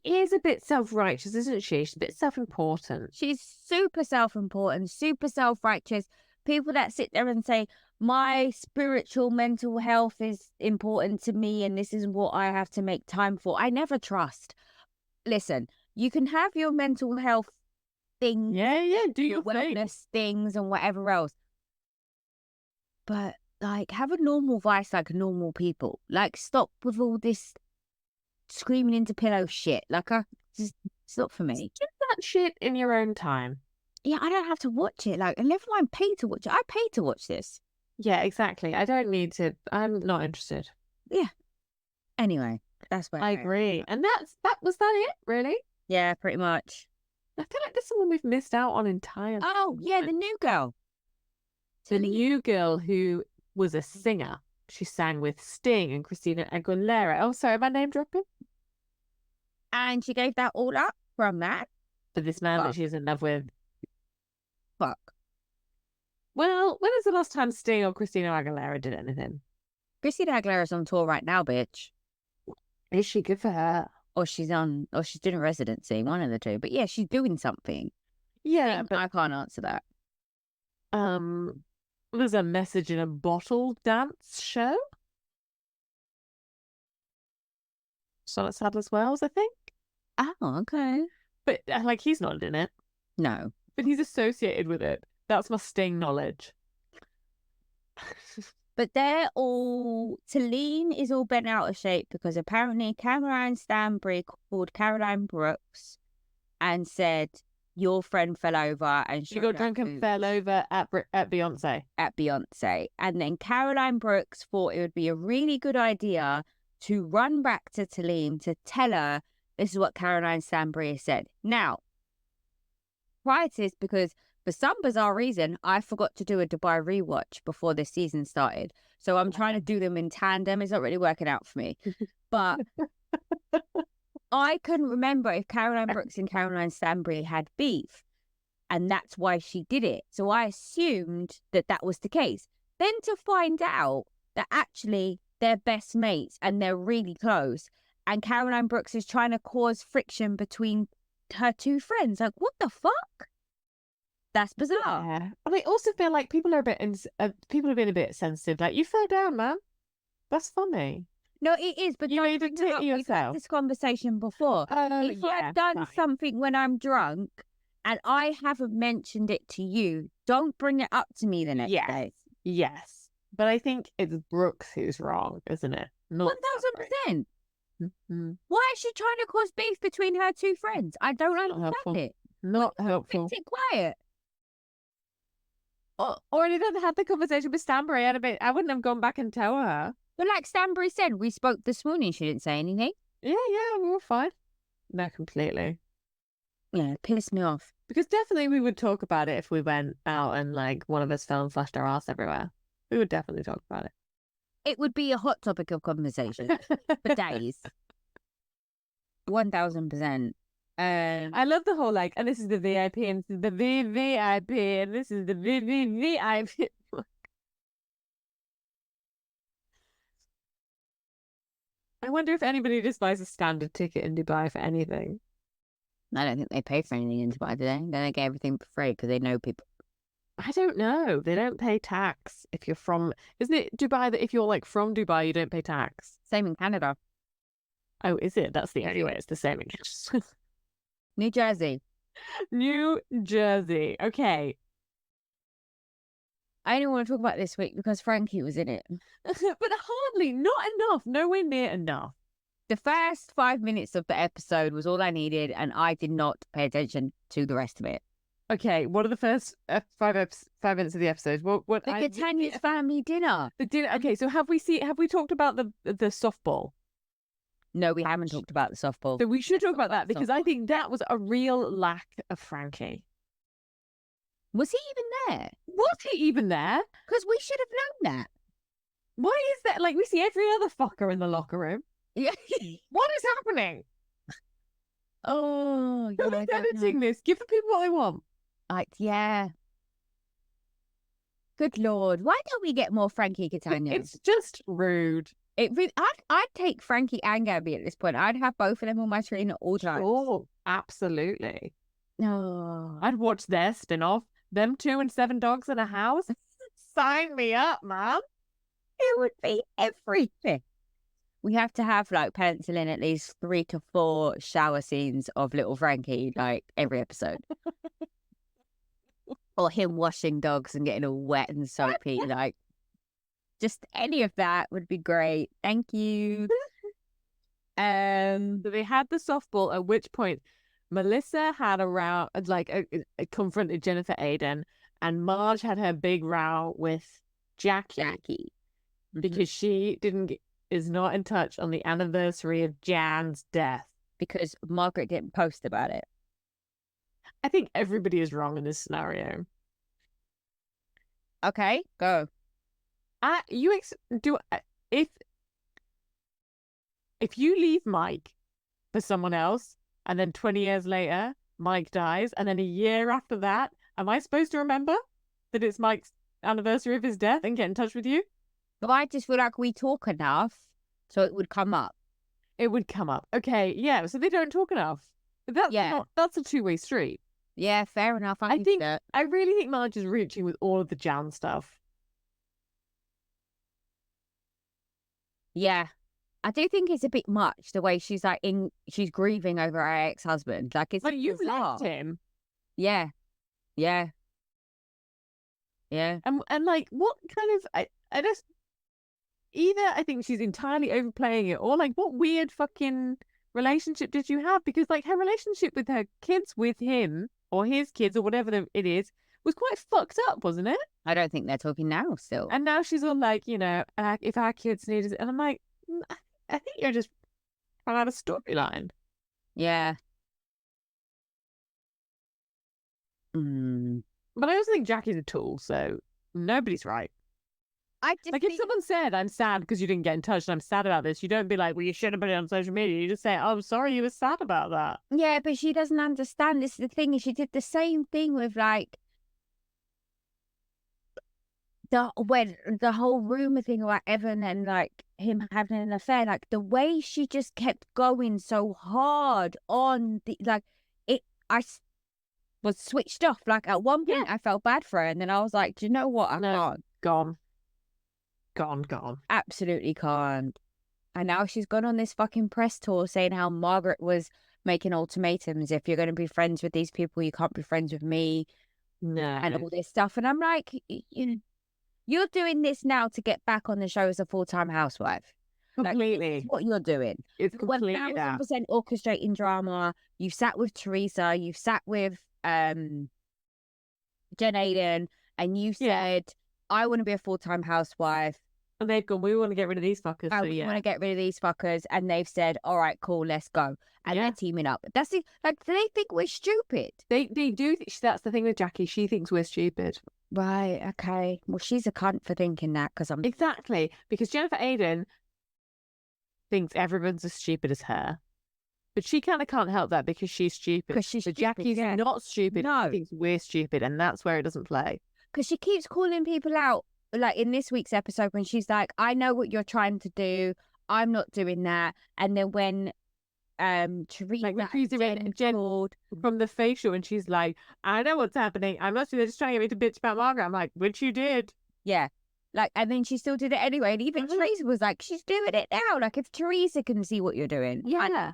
is a bit self-righteous, isn't she? She's a bit self-important. She's super self-important, super self-righteous. People that sit there and say, my spiritual mental health is important to me and this is what I have to make time for. I never trust. Listen, you can have your mental health things. Yeah, do your wellness things and whatever else. But, like, have a normal vice like normal people. Like, stop with all this screaming into pillow shit. Like, it's not for me. Do that shit in your own time. Yeah, I don't have to watch it. Like, never mind pay to watch it. I paid to watch this. Yeah, exactly. I don't need to. I'm not interested. Yeah. Anyway, that's where I agree. And was that it, really? Yeah, pretty much. I feel like there's someone we've missed out on entirely. Oh, yeah, the new girl. The new girl who was a singer. She sang with Sting and Christina Aguilera. Oh, sorry, am I name dropping? And she gave that all up from that. For this man that she's in love with. Fuck. Well, when is the last time Sting or Christina Aguilera did anything? Christina Aguilera's on tour right now, bitch. Is she? Good for her. Or she's doing a residency, one of the two. But yeah, she's doing something. Yeah, but I can't answer that. There's a message in a bottle dance show. Charlotte Sadler's Wells, I think. Oh, okay. But like, he's not in it. No. But he's associated with it. That's my Sting knowledge. But Celine is all bent out of shape because apparently Caroline Stanbury called Caroline Brooks and said, your friend fell over and she got drunk and fell over at Beyonce. At Beyonce. And then Caroline Brooks thought it would be a really good idea to run back to Celine to tell her this is what Caroline Stanbury has said. Now, prior to this, because for some bizarre reason, I forgot to do a Dubai rewatch before this season started. So I'm trying to do them in tandem. It's not really working out for me. But I couldn't remember if Caroline Brooks and Caroline Stanbury had beef. And that's why she did it. So I assumed that was the case. Then to find out that actually they're best mates and they're really close. And Caroline Brooks is trying to cause friction between her two friends. Like, what the fuck? That's bizarre. Yeah. And I also feel like people are being a bit sensitive. Like, you fell down, man. That's funny. No, it is, but you made it to yourself. We've had this conversation before. If I've done something when I'm drunk and I haven't mentioned it to you, don't bring it up to me the next day. Yes. But I think it's Brooks who's wrong, isn't it? 1000%. Why is she trying to cause beef between her two friends? I don't understand it. Not helpful. Keep it quiet. Or if I'd had the conversation with Stanbury, I wouldn't have gone back and tell her. But like Stanbury said, we spoke this morning. She didn't say anything. Yeah, we were fine. No, completely. Yeah, it pissed me off. Because definitely we would talk about it if we went out and like one of us fell and flashed our ass everywhere. We would definitely talk about it. It would be a hot topic of conversation for days. 1000%. I love the whole like, and this is the VIP, and this is the VVIP, and this is the VVVIP. I wonder if anybody just buys a standard ticket in Dubai for anything. I don't think they pay for anything in Dubai, do they? Then they get everything for free because they know people. I don't know. They don't pay tax if you're from. Isn't it Dubai that if you're like from Dubai, you don't pay tax? Same in Canada. Oh, is it? That's the only way it's the same in Canada. New Jersey. New Jersey. Okay. I only want to talk about this week because Frankie was in it. But hardly, not enough, nowhere near enough. The first 5 minutes of the episode was all I needed, and I did not pay attention to the rest of it. Okay, what are the first 5 minutes of the episode? What? The Catania's family dinner. The dinner. Okay, so have we talked about the softball? No, we haven't talked about the softball. So we should talk about that because I think that was a real lack of Frankie. Was he even there? Was he even there? Because we should have known that. Why is that? Like, we see every other fucker in the locker room. Yeah. What is happening? Oh, Who's editing this? Give the people what they want. Yeah. Good Lord. Why don't we get more Frankie Catania? It's just rude. I'd take Frankie and Gabby at this point. I'd have both of them on my screen at all times. Oh, absolutely. No. I'd watch their spin-off. Them 2 and 7 dogs in a house. Sign me up, man. It would be everything. We have to have like pencil in at least 3 to 4 shower scenes of little Frankie, like every episode. Or him washing dogs and getting all wet and soapy. Like, just any of that would be great. Thank you. So they had the softball, at which point Melissa had a row, like confronted Jennifer Aiden, and Marge had her big row with Jackie. Because she is not in touch on the anniversary of Jan's death. Because Margaret didn't post about it. I think everybody is wrong in this scenario. Okay, go. If you leave Mike for someone else, and then 20 years later Mike dies, and then a year after that, am I supposed to remember that it's Mike's anniversary of his death and get in touch with you? But I just feel like we talk enough, so it would come up. It would come up. Okay, yeah. So they don't talk enough. That's a two-way street. Yeah, fair enough. I really think Marge is reaching with all of the Jan stuff. Yeah. I do think it's a bit much the way she's like she's grieving over her ex-husband. Like, it's like you've bizarre. left him. Yeah. Yeah. Yeah. And like what kind of I just either I think she's entirely overplaying it, or like what weird fucking relationship did you have? Because like her relationship with her kids with him, or his kids, or whatever it is, was quite fucked up, wasn't it? I don't think they're talking now still. And now she's all like, if our kids need it, and I'm like, I think you're just trying out a storyline. Yeah. But I also think Jackie's a tool, so nobody's right. If someone said, I'm sad because you didn't get in touch and I'm sad about this, you don't be like, well, you should have put it on social media. You just say, oh, I'm sorry you were sad about that. Yeah, but she doesn't understand. This is the thing, is she did the same thing with like the whole rumor thing about Evan and like him having an affair. Like the way she just kept going so hard on the I was switched off. Like at one point I felt bad for her, and then I was like, do you know what? I can't. Gone. Absolutely can't. And now she's gone on this fucking press tour saying how Margaret was making ultimatums. If you're going to be friends with these people, you can't be friends with me. No. And all this stuff. And I'm like, you're doing this now to get back on the show as a full-time housewife. Completely. Like, what you're doing. It's completely 1,000% orchestrating drama. You've sat with Teresa. You've sat with Jen Aiden. And you said, I want to be a full-time housewife. And they've gone, we want to get rid of these fuckers. We want to get rid of these fuckers. And they've said, all right, cool, let's go. And they're teaming up. That's it. Like, do they think we're stupid? They do. That's the thing with Jackie. She thinks we're stupid. Right, okay. Well, she's a cunt for thinking that, because I'm... Exactly. Because Jennifer Aiden thinks everyone's as stupid as her. But she kind of can't help that because she's stupid. Because she's stupid, Jackie's not stupid. No. She thinks we're stupid, and that's where it doesn't play. Because she keeps calling people out, like in this week's episode when she's like, I know what you're trying to do. I'm not doing that. And then when Teresa, Like when Teresa and Jen from the facial, and she's like, I know what's happening. I'm not just trying to get me to bitch about Margaret. I'm like, which you did. yeah. Like, and then she still did it anyway. And even Teresa was like, she's doing it now. Like, if Teresa can see what you're doing. Yeah.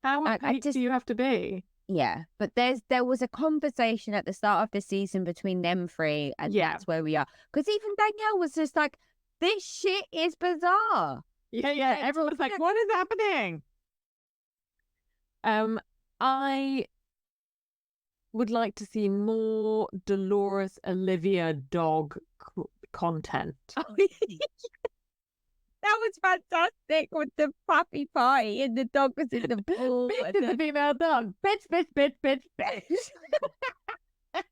How peak do you have to be? Yeah. But there was a conversation at the start of the season between them three, and that's where we are. Because even Danielle was just like, this shit is bizarre. Yeah. Everyone was like, what is happening? I would like to see more Dolores Olivia dog content. Oh, that was fantastic with the puppy party and the dog was in the pool. Bitch is the female dog. Bitch. I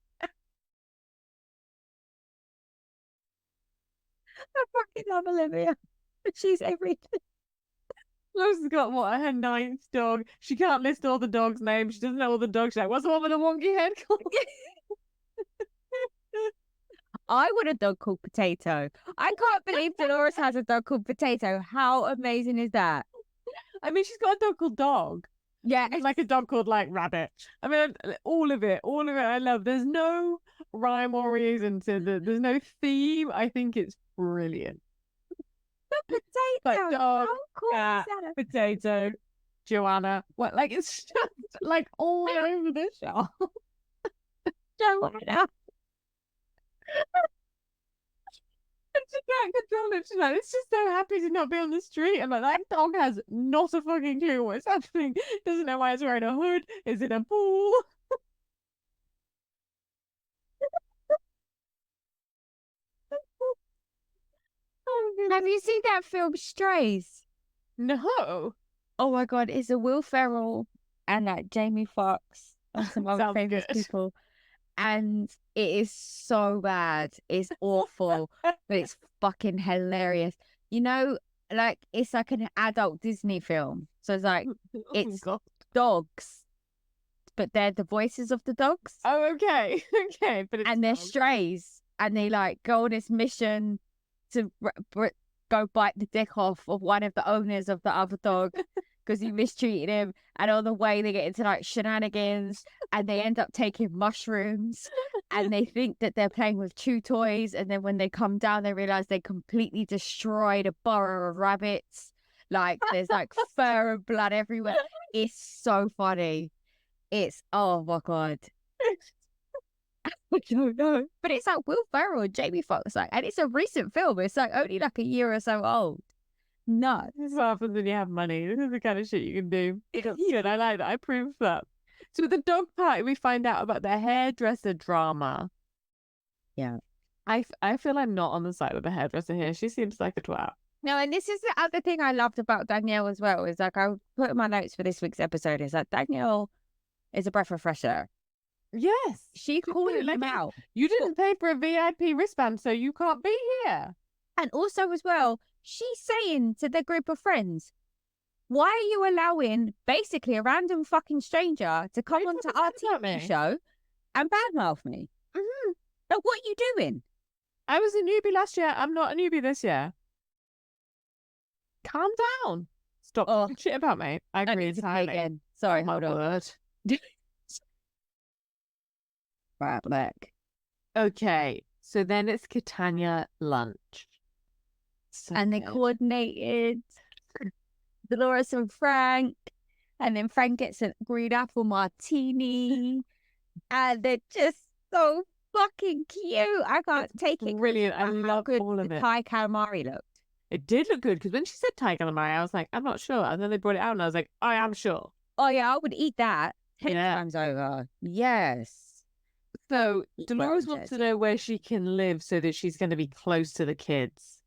fucking love Olivia. She's everything. Lois has got her ninth dog. She can't list all the dogs' names. She doesn't know all the dogs. She's like, what's the one with the wonky head called? I want a dog called Potato. I can't believe Dolores has a dog called Potato. How amazing is that? I mean, she's got a dog called Dog. Yeah. It's like a dog called like Rabbit. I mean, all of it I love. There's no rhyme or reason to there's no theme. I think it's brilliant. Potato. Like dog, how cool cat, is that? Potato, Joanna. What? Like it's just like all over the show. Joanna. And she can't control it. She's like, it's just so happy to not be on the street. I'm like, that dog has not a fucking clue what's happening. Doesn't know why it's wearing a hood. Is in a pool. Have you seen that film Strays? No. Oh my god, it's a Will Ferrell and like Jamie Foxx and some other famous people. And it is so bad. It's awful, but it's fucking hilarious. You know, like it's like an adult Disney film. So it's like it's dogs, but they're the voices of the dogs. Oh, okay. Okay. But and they're strays, and they like go on this mission to go bite the dick off of one of the owners of the other dog because he mistreated him. And on the way, they get into like shenanigans, and they end up taking mushrooms, and they think that they're playing with chew toys. And then when they come down, they realize they completely destroyed a burrow of rabbits. Like there's like fur and blood everywhere. It's so funny. It's, oh my god. I don't know, but it's like Will Ferrell and Jamie Foxx, like, and it's a recent film. It's like only like a year or so old. No, this is what happens when you have money. This is the kind of shit you can do. It's good. I like that. I approve that. So with the dog party, we find out about the hairdresser drama. Yeah, I feel I'm not on the side of the hairdresser here. She seems like a twat. No, and this is the other thing I loved about Danielle as well. Is like I put in my notes for this week's episode is that Danielle is a breath of fresh air. Yes, she called him out. You didn't pay for a VIP wristband, so you can't be here. And also as well, she's saying to the group of friends, why are you allowing basically a random fucking stranger to come onto our TV show and badmouth me? Mm-hmm. Like, what are you doing? I was a newbie last year. I'm not a newbie this year. Calm down. Stop shit about me. I agree entirely. Again. Sorry, hold on. Right back. Okay, so then it's Catania lunch. So and they coordinated Dolores and Frank, and then Frank gets a green apple martini, and they're just so fucking cute. I can't take it. Brilliant. I love all of it. Thai calamari looked. It did look good because when she said Thai calamari, I was like, I'm not sure. And then they brought it out, and I was like, I am sure. Oh yeah, I would eat that 10 times over. Yes. So Dolores wants to know where she can live so that she's going to be close to the kids.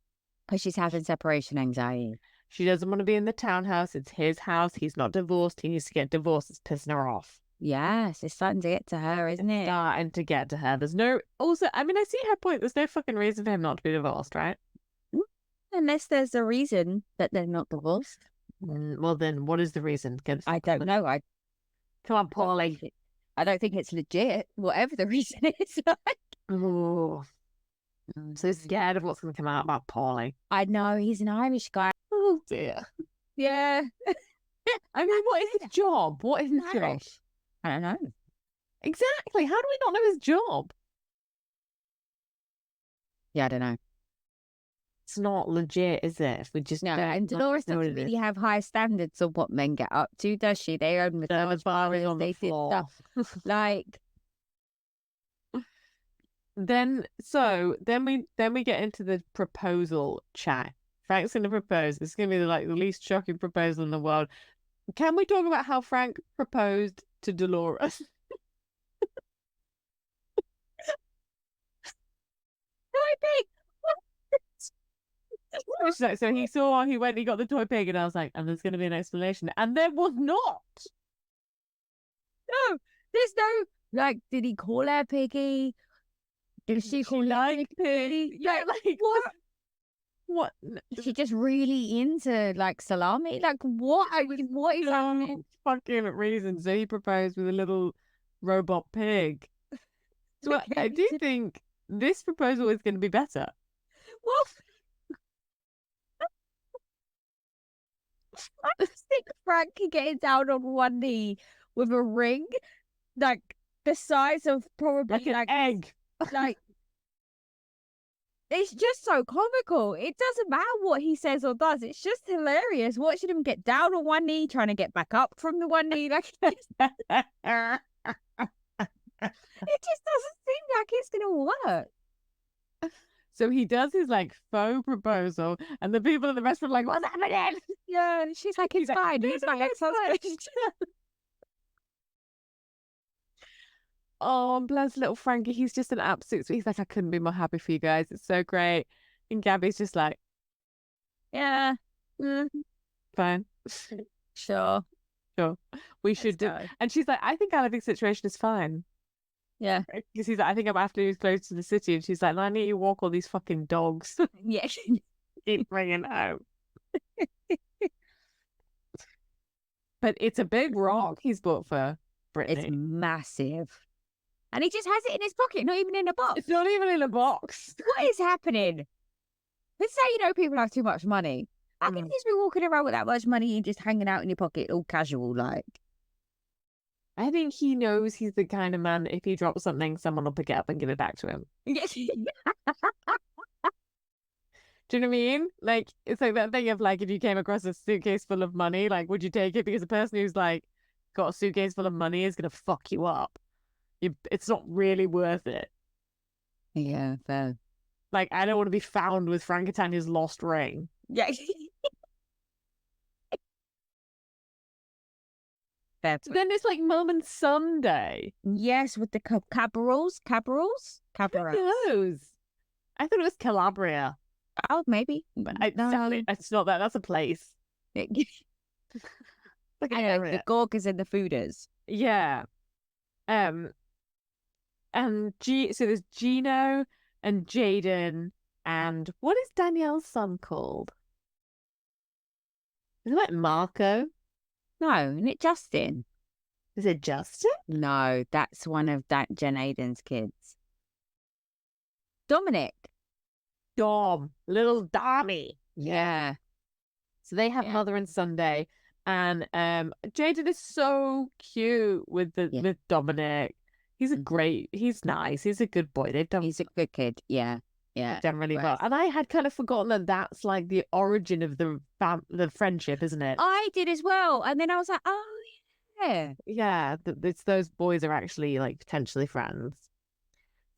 Because she's having separation anxiety. She doesn't want to be in the townhouse. It's his house. He's not divorced. He needs to get divorced. It's pissing her off. Yes, it's starting to get to her, isn't it? Starting to get to her. There's no... Also, I mean, I see her point. There's no fucking reason for him not to be divorced, right? Unless there's a reason that they're not divorced. Well, then, what is the reason? I don't know. Come on, Paulie. I don't think it's legit, whatever the reason is. Oh, I'm so scared of what's going to come out about Paulie. I know, he's an Irish guy. Oh dear. Yeah. I mean, what is his job? What is his job? I don't know. Exactly. How do we not know his job? Yeah, I don't know. It's not legit, is it? If we just No, don't and Dolores know what doesn't it really is. have high standards of what men get up to, does she? They own massage Barring parlors, on the they did floor. stuff like Then we get into the proposal chat. Frank's gonna propose. It's gonna be the least shocking proposal in the world. Can we talk about how Frank proposed to Dolores? toy pig. She's like, so he went, he got the toy pig, and I was like, and there's gonna be an explanation, and there was not. No, there's no like. Did he call her Piggy? Did she call like Piggy? Yeah, like what? What? Is she just really into like salami? Like what? What is happening? Fucking reason. So he proposed with a little robot pig. So I do think this proposal is going to be better. Well, I just think Frankie getting down on one knee with a ring, like the size of probably Like an egg. Like it's just so comical. It doesn't matter what he says or does. It's just hilarious watching him get down on one knee, trying to get back up from the one knee. Like it just doesn't seem like it's gonna work. So he does his like faux proposal, and the people in the restaurant are like, "What's happening?" Yeah, she's like, "It's fine. He's my ex-husband." Oh, bless little Frankie. He's just an absolute. He's like, I couldn't be more happy for you guys. It's so great. And Gabby's just like, Yeah, fine, sure. We should do. And she's like, I think our living situation is fine. Yeah, because he's like, I think I'm after he's close to the city, and she's like, I need you to walk all these fucking dogs. yeah. Keep bringing home. But it's a big rock he's bought for Brittany. It's massive. And he just has it in his pocket, not even in a box. It's not even in a box. What is happening? Let's say, people have too much money. I can just be walking around with that much money and just hanging out in your pocket, all casual, like. I think he knows he's the kind of man, if he drops something, someone will pick it up and give it back to him. Yes. Do you know what I mean? Like, it's like that thing of like, if you came across a suitcase full of money, like, would you take it? Because the person who's like got a suitcase full of money is going to fuck you up. It's not really worth it. Yeah, fair. Like, I don't want to be found with Frankenstein's lost ring. Yeah. That's then it's like Mum and Sunday. Yes, with the Cabarals. Who knows? I thought it was Calabria. Oh, maybe. But it's not that. That's a place. Like Like I know, the Gorgas and the Fooders. Yeah. And so there's Gino and Jaden, and what is Danielle's son called? Is it like Marco? No, isn't it Justin? Is it Justin? No, that's one of Jen Aiden's kids. Dominic. Dom. Little Dommy. Yeah. So they have Mother and Sunday. And Jaden is so cute with with Dominic. He's nice. He's a good boy. He's a good kid. Yeah. Yeah. Done really well. And I had kind of forgotten that that's like the origin of the friendship, isn't it? I did as well. And then I was like, oh, yeah. Yeah. It's those boys are actually like potentially friends.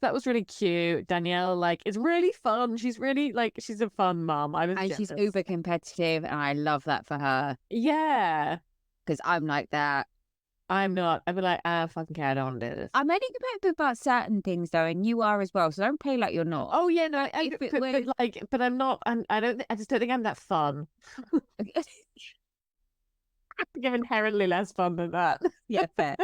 That was really cute. Danielle, like, it's really fun. She's really like, she's a fun mom. And she's uber competitive, and I love that for her. Yeah. Because I'm like that. I'm not. I'd be like, fucking care. I don't want to do this. I'm only competitive about certain things, though, and you are as well. So don't play like you're not. Oh yeah, no. But I'm not. I just don't think I'm that fun. I'm inherently less fun than that. Yeah, fair.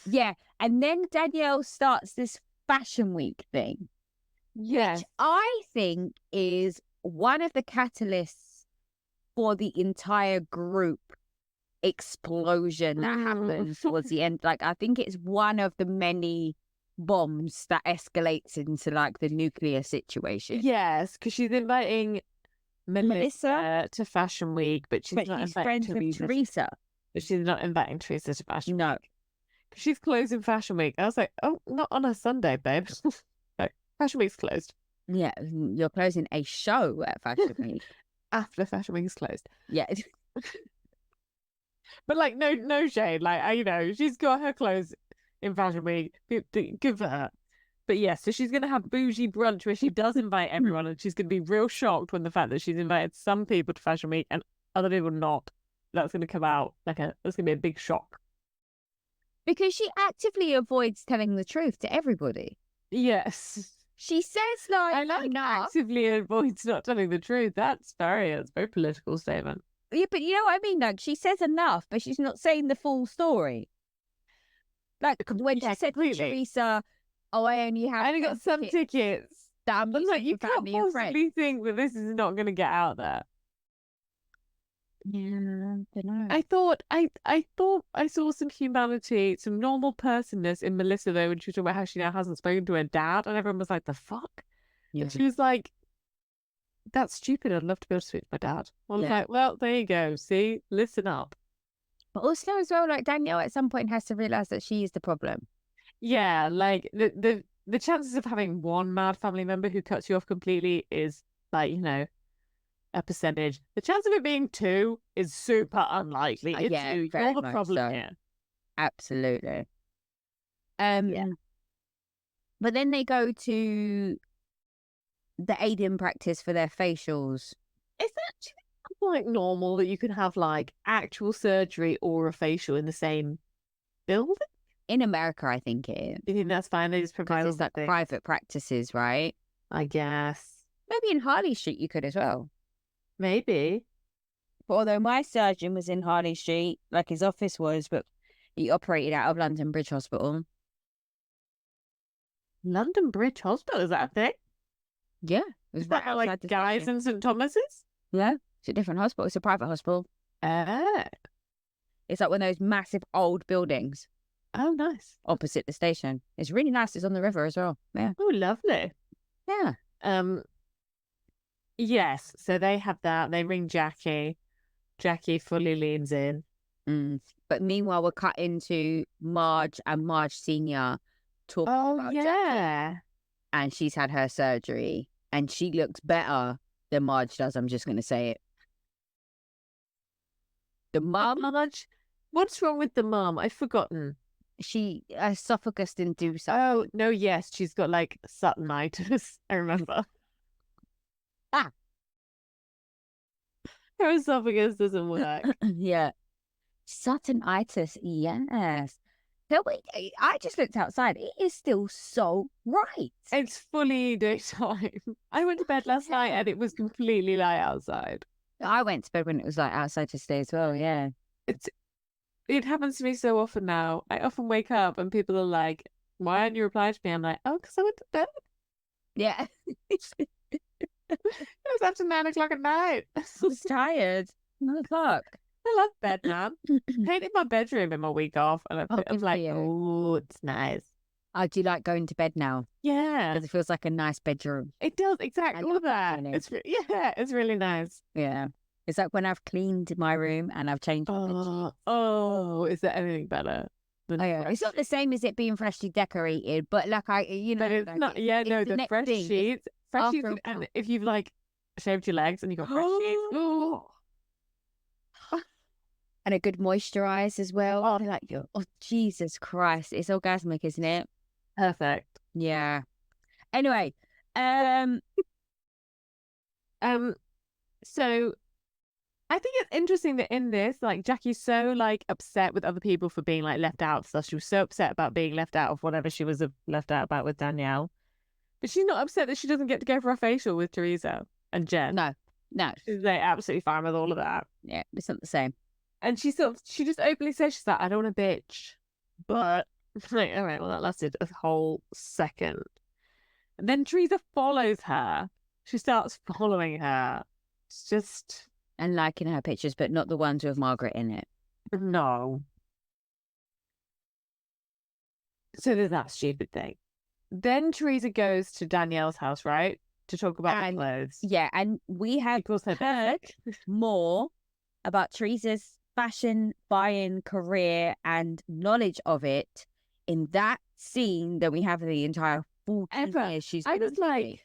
Yeah, and then Danielle starts this fashion week thing. Yes. Which I think is one of the catalysts for the entire group explosion that happens towards the end. Like, I think it's one of the many bombs that escalates into like the nuclear situation. Yes, because she's inviting Melissa to Fashion Week, but she's not inviting Teresa. But she's not inviting Teresa to Fashion Week. No. She's closing Fashion Week. I was like, oh, not on a Sunday, babe. No, Fashion Week's closed. Yeah, you're closing a show at Fashion Week. After Fashion Week is closed. Yeah. But like, no shade. Like, you know, she's got her clothes in Fashion Week. Good for her. But yeah, so she's going to have bougie brunch where she does invite everyone, and she's going to be real shocked when the fact that she's invited some people to Fashion Week and other people not. That's going to come out that's going to be a big shock. Because she actively avoids telling the truth to everybody. Yes. She says like, I like actively avoids not telling the truth. That's very political statement. Yeah, but you know what I mean? Like, she says enough, but she's not saying the full story. Like, when she said to Teresa, oh, I only got some tickets. I'm like, you can't possibly think that this is not going to get out there. Yeah, I don't know. I thought I saw some humanity, some normal personness in Melissa, though, when she was talking about how she now hasn't spoken to her dad, and everyone was like, the fuck? Yeah. And she was like, that's stupid. I'd love to be able to speak to my dad. I was like, well, there you go. See, listen up. But also as well, like, Danielle at some point has to realise that she is the problem. Yeah, like the chances of having one mad family member who cuts you off completely is like, you know, a percentage. The chance of it being two is super unlikely. It's you're the problem here. Absolutely. Yeah. But then they go to the Aiden practice for their facials. It's actually quite normal that you can have like actual surgery or a facial in the same building. In America, I think it is. You think that's fine? They just provide it's like private practices, right? I guess. Maybe in Harley Street you could as well. Maybe. But although my surgeon was in Harley Street, like his office was, but he operated out of London Bridge Hospital. London Bridge Hospital, is that a thing? Yeah. It was right outside like Guy's and St Thomas's? Yeah. It's a different hospital. It's a private hospital. It's like one of those massive old buildings. Oh, nice. Opposite the station. It's really nice. It's on the river as well. Yeah. Oh, lovely. Yeah. Yes. So they have that. They ring Jackie. Jackie fully leans in. But meanwhile, we're cut into Marge and Marge Senior talking about yeah. Jackie. And she's had her surgery. And she looks better than Marge does. I'm just going to say it. The mum. Marge? What's wrong with the mum? I've forgotten. Esophagus didn't do something. Oh, no, yes. She's got like Sutton-itis. I remember. Her esophagus doesn't work. Yeah. Sutton-itis, yes. So I just looked outside. It is still so bright. It's fully daytime. I went to bed last night and it was completely light outside. I went to bed when it was light outside today as well, yeah. It happens to me so often now. I often wake up and people are like, why aren't you replying to me? I'm like, oh, because I went to bed. Yeah. It was after 9 o'clock at night. I was tired. 9 o'clock. I love bed, man. Painted my bedroom in my week off, and I'm like, oh, it's nice. Do you like going to bed now? Yeah, because it feels like a nice bedroom. It does, exactly. All of that. It's really nice. Yeah, it's like when I've cleaned my room and I've changed. Is there anything better? It's not the same as it being freshly decorated, but like but it's like, not. The fresh sheets, and if you've like shaved your legs and you've got fresh sheets. And a good moisturize as well. Oh, Jesus Christ. It's orgasmic, isn't it? Perfect. Yeah. Anyway. So I think it's interesting that in this, like, Jackie's so like upset with other people for being like left out. So she was so upset about being left out of whatever she was left out about with Danielle. But she's not upset that she doesn't get to go for a facial with Teresa and Jen. No. She's like absolutely fine with all of that. Yeah, it's not the same. And she just openly says, she's like, I don't want a bitch. But, like, all right, well, that lasted a whole second. And then Teresa follows her. She starts following her. It's just... And liking her pictures, but not the ones with Margaret in it. No. So there's that stupid thing. then Teresa goes to Danielle's house, right? To talk about the clothes. Yeah, and we have heard more about Teresa's fashion buying career and knowledge of it in that scene that we have in the entire 14 years she's I was like,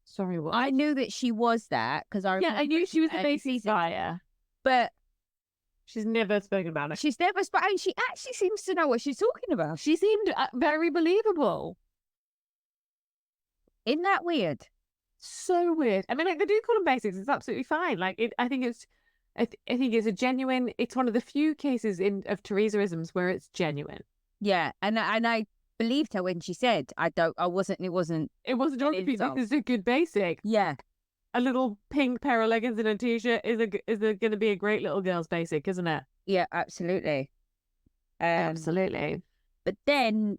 sorry, what? I knew that she was that because I knew she was a basic buyer, but she's never spoken about it. She's never spoken. She actually seems to know what she's talking about. She seemed very believable. Isn't that weird? So weird. I mean, like, they do call them basics. It's absolutely fine. Like, I think it's a genuine. It's one of the few cases of Teresaisms where it's genuine. Yeah, and I believed her when she said, It wasn't geography. This is a good basic. Yeah, a little pink pair of leggings and a t-shirt is going to be a great little girl's basic, isn't it? Yeah, absolutely. Absolutely. But then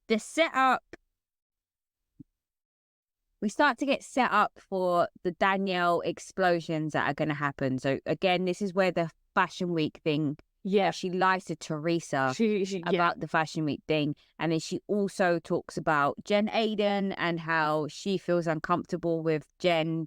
the setup, we start to get set up for the Danielle explosions that are going to happen. So again, this is where the Fashion Week thing. Yeah, she lies to Teresa about the Fashion Week thing, and then she also talks about Jen Aiden and how she feels uncomfortable with Jen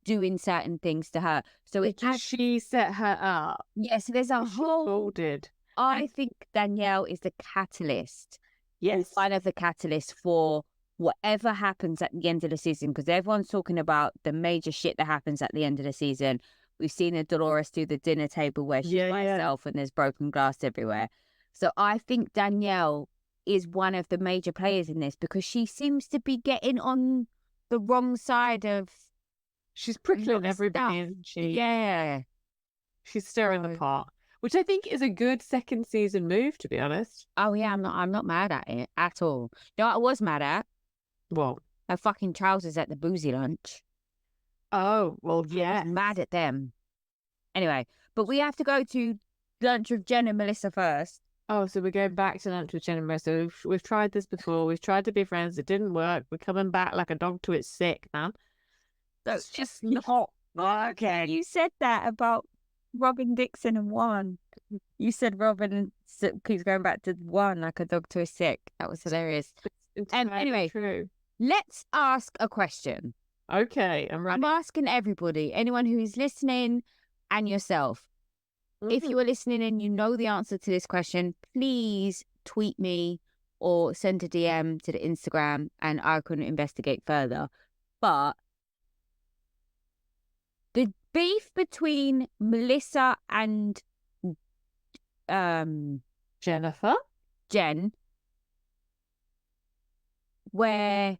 doing certain things to her. So she set her up. Yeah, so there's a whole. Folded. I think Danielle is the catalyst. Yes, one of the catalysts for whatever happens at the end of the season, because everyone's talking about the major shit that happens at the end of the season. We've seen a Dolores do the dinner table where she's by herself and there's broken glass everywhere. So I think Danielle is one of the major players in this because she seems to be getting on the wrong side of. She's prickling everybody, isn't she? Yeah. She's stirring the pot, which I think is a good second season move, to be honest. Oh yeah, I'm not mad at it at all. You know what I was mad at? What? Her fucking trousers at the boozy lunch. Oh, well, yeah. Mad at them. Anyway, but we have to go to lunch with Jen and Melissa first. Oh, so we're going back to lunch with Jen and Melissa. We've tried this before. We've tried to be friends. It didn't work. We're coming back like a dog to its sick, man. That's just not okay. You said that about Robin Dixon and Juan. You said Robin keeps going back to Juan like a dog to his sick. That was hilarious. And anyway, true. Let's ask a question. Okay, I'm ready. I'm asking everybody, anyone who is listening and yourself. If you are listening and you know the answer to this question, please tweet me or send a DM to the Instagram and I can investigate further. But the beef between Melissa and Jennifer? Jen, where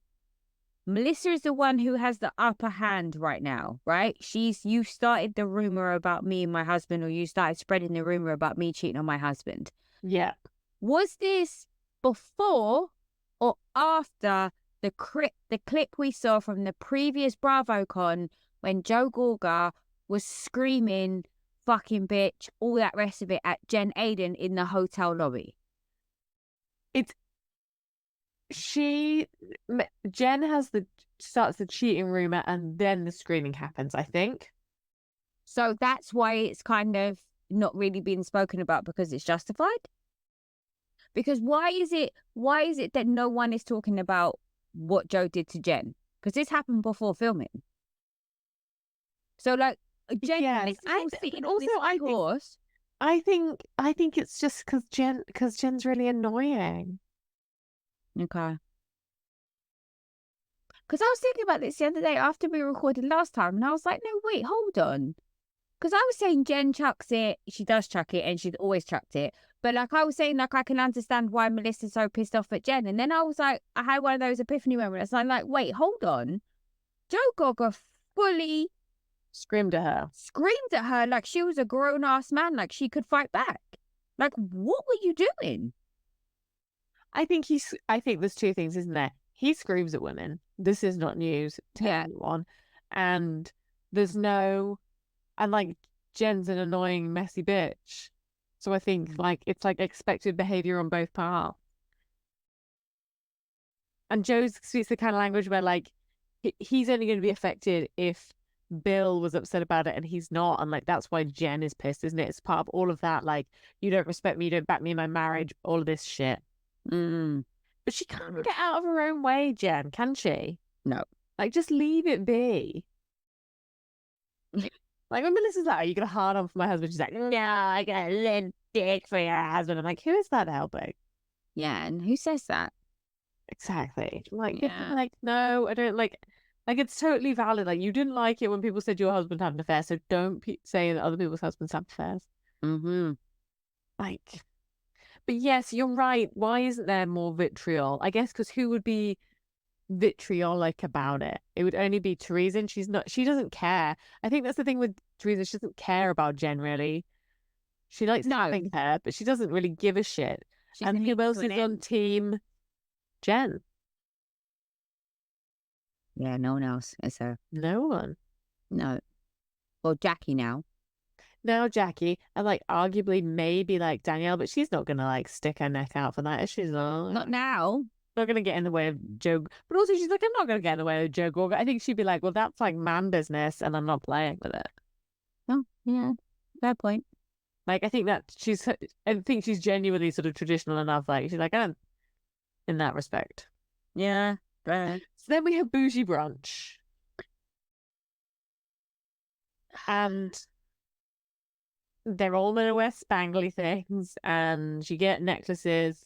Melissa is the one who has the upper hand right now, right? You started the rumor about me and my husband, or you started spreading the rumor about me cheating on my husband. Yeah. Was this before or after the clip we saw from the previous Bravocon when Joe Gorga was screaming, fucking bitch, all that rest of it at Jen Aiden in the hotel lobby? Jen starts the cheating rumor and then the screaming happens, I think. So that's why it's kind of not really being spoken about because it's justified? Because why is it that no one is talking about what Joe did to Jen? Because this happened before filming. So like Jen, yes, I think it's just because Jen's really annoying. Okay. Because I was thinking about this the other day after we recorded last time, and I was like, no, wait, hold on. Because I was saying Jen chucks it, she does chuck it, and she's always chucked it. But like I was saying, like I can understand why Melissa's so pissed off at Jen. And then I was like, I had one of those epiphany moments. I'm like, wait, hold on. Joe Gorga fully screamed at her like she was a grown-ass man, like she could fight back. Like, what were you doing? I think there's two things, isn't there? He screams at women. This is not news to anyone. And like Jen's an annoying, messy bitch. So I think like it's like expected behavior on both parts. And Joe speaks the kind of language where like he's only going to be affected if Bill was upset about it and he's not. And like that's why Jen is pissed, isn't it? It's part of all of that. Like, you don't respect me, you don't back me in my marriage, all of this shit. But she can't get out of her own way, Jen, can she? No. Like, just leave it be. Like, when Melissa's like, "Are you gonna hard on for my husband?" She's like, "No, I got a little dick for your husband." I'm like, who is that helping? Yeah, and who says that? Exactly. Like, Yeah. like, no, I don't like. Like, it's totally valid. Like, you didn't like it when people said your husband had an affair, so don't say that other people's husbands have affairs. Like, but yes, you're right. Why isn't there more vitriol? I guess because who would be vitriolic about it? It would only be Teresa, and she doesn't care. I think that's the thing with Teresa. She doesn't care about Jen, really. She likes having her, but she doesn't really give a shit. And who else is on team Jen? Yeah, no one else is her. No one. No. Well, Jackie now. Now Jackie, and like arguably maybe like Danielle, but she's not gonna like stick her neck out for that, is she? Not now. Not gonna get in the way of Joe. But also she's like, I'm not gonna get in the way of Joe Gorga. I think she'd be like, well, that's like man business, and I'm not playing with it. Oh, yeah, fair point. Like, I think she's genuinely sort of traditional enough. Like, she's like, I don't, in that respect. Yeah. Fair. So then we have bougie brunch, and they're all gonna wear spangly things, and you get necklaces.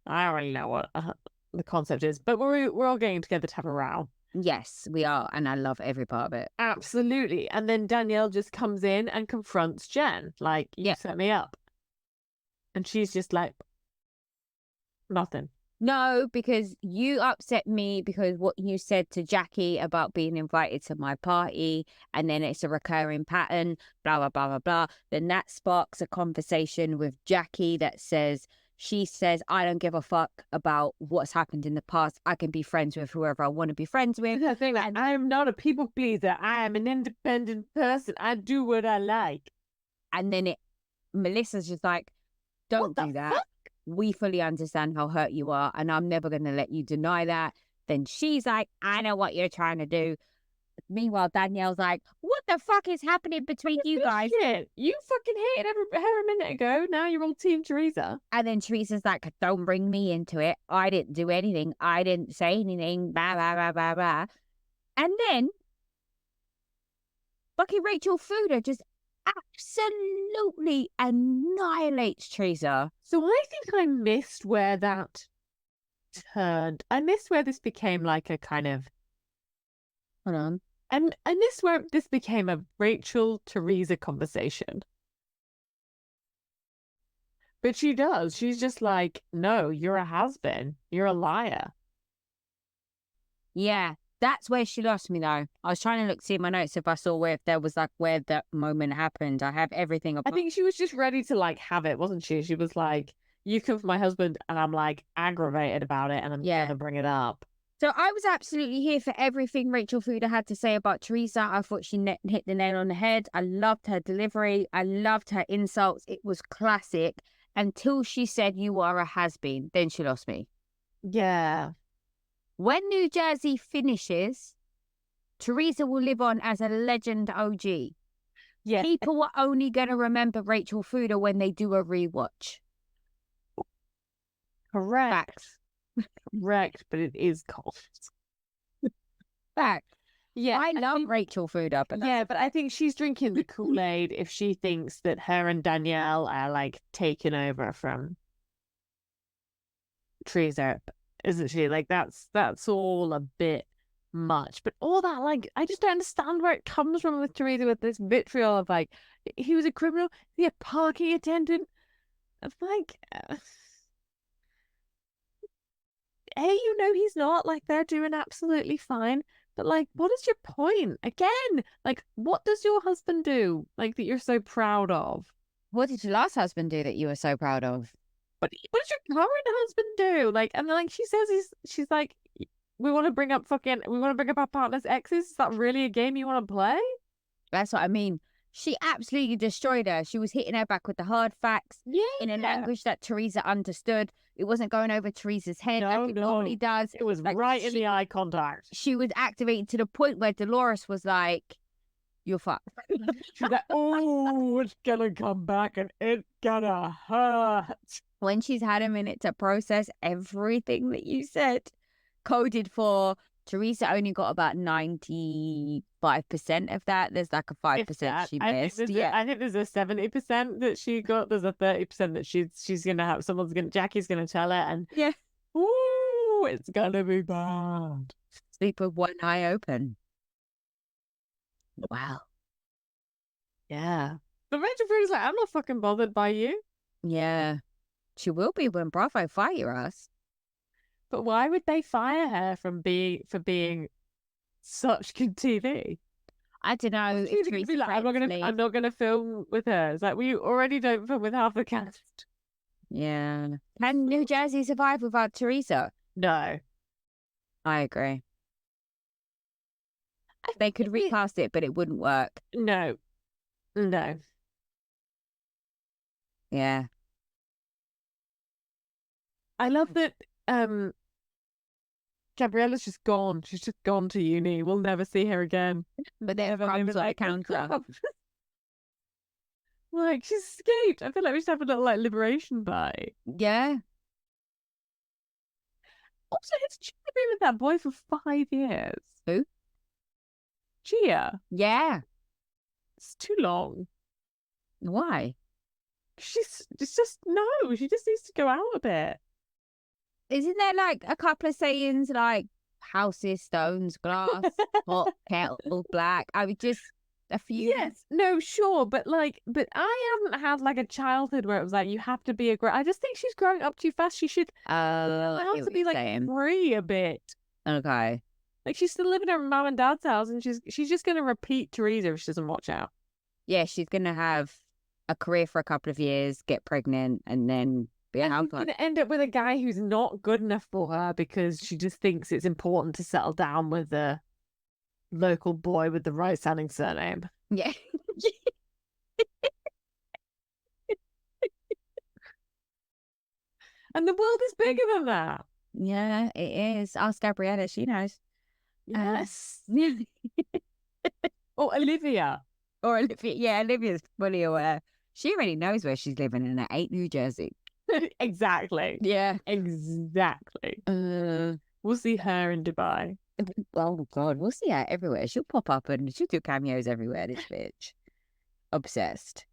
I don't really know what the concept is, but we're all getting together to have a row. Yes, we are, and I love every part of it. Absolutely. And then Danielle just comes in and confronts Jen, like, you set me up. And she's just like, nothing. No, because you upset me because what you said to Jackie about being invited to my party, and then it's a recurring pattern, blah, blah, blah, blah, blah. Then that sparks a conversation with Jackie that says, she says, I don't give a fuck about what's happened in the past. I can be friends with whoever I want to be friends with. The thing, like, I am not a people pleaser. I am an independent person. I do what I like. And then Melissa's just like, don't do that. Fuck? We fully understand how hurt you are, and I'm never going to let you deny that. Then she's like, I know what you're trying to do. Meanwhile, Danielle's like, what the fuck is happening between you guys? Shit. You fucking hated her a minute ago. Now you're all team Teresa. And then Teresa's like, don't bring me into it. I didn't do anything. I didn't say anything. Blah, blah, blah, blah, blah. And then fucking Rachel Fuda just absolutely annihilates Teresa. So I think I missed where that turned. I missed where this became like a kind of... Hold on. And this where this became a Rachel Teresa conversation. But she does. She's just like, no, you're a has-been. You're a liar. Yeah, that's where she lost me though. I was trying to look see in my notes if I saw where that moment happened. I have everything. I think she was just ready to like have it, wasn't she? She was like, you come for my husband, and I'm like aggravated about it, and I'm gonna bring it up. So I was absolutely here for everything Rachel Fuda had to say about Teresa. I thought she hit the nail on the head. I loved her delivery. I loved her insults. It was classic until she said you are a has-been. Then she lost me. Yeah. When New Jersey finishes, Teresa will live on as a legend OG. Yeah. People are only going to remember Rachel Fuda when they do a rewatch. Correct. Facts. Correct, but it is cold. Fact. Yeah, I love Rachel Fuda, but but I think she's drinking the Kool-Aid if she thinks that her and Danielle are like taken over from Teresa, isn't she? Like that's all a bit much. But all that, like, I just don't understand where it comes from with Teresa, with this vitriol of like, he was a criminal, he a parking attendant. It's like, hey, you know he's not. Like, they're doing absolutely fine. But, like, what is your point? Again, like, what does your husband do, like, that you're so proud of? What did your last husband do that you were so proud of? But what does your current husband do? Like, and then, like, she says she's like, we want to bring up our partner's exes. Is that really a game you want to play? That's what I mean. She absolutely destroyed her. She was hitting her back with the hard facts in a language that Teresa understood. It wasn't going over Teresa's head like it normally does. It was like, right in the eye contact. She was activated to the point where Dolores was like, you're fucked. She's like, oh, it's gonna come back and it's gonna hurt. When she's had a minute to process everything that you said, coded for, Teresa only got about 95% of that. There's like a 5% she missed. I think there's a 70% that she got. There's a 30% that she's gonna have. Jackie's gonna tell her, and yeah, ooh, it's gonna be bad. Sleep with one eye open. Wow. Yeah. But Rachel Free's like, I'm not fucking bothered by you. Yeah. She will be when Bravo fire us. But why would they fire her for being such good TV? I don't know. If She's be like, I'm not gonna film with her. It's like, well, you already don't film with half the cast. Yeah. Can New Jersey survive without Teresa? No. I agree. They could recast it, but it wouldn't work. No. Yeah. I love that Gabriella's just gone. She's just gone to uni. We'll never see her again. But they have comes like counter. Like, she's escaped. I feel like we should have a little like liberation party. Yeah. Also, has Gia been with that boy for 5 years? Who? Gia. Yeah. It's too long. Why? She just needs to go out a bit. Isn't there like a couple of sayings like houses, stones, glass, hot, kettle, black? I would just a few. Yes, no, sure, but I haven't had like a childhood where it was like you have to be I just think she's growing up too fast. She should have to be like free a bit. Okay. Like she's still living at her mum and dad's house, and she's just gonna repeat Teresa if she doesn't watch out. Yeah, she's gonna have a career for a couple of years, get pregnant, and then be a housewife. She's gonna end up with a guy who's not good enough for her because she just thinks it's important to settle down with a local boy with the right sounding surname. Yeah. And the world is bigger than that. Yeah, it is. Ask Gabriella, she knows. Yes. Or Olivia. Or Olivia. Yeah, Olivia's fully aware. She already knows where she's living, and it ain't New Jersey. Exactly. Yeah. Exactly. We'll see her in Dubai. Oh, God. We'll see her everywhere. She'll pop up and she'll do cameos everywhere, this bitch. Obsessed.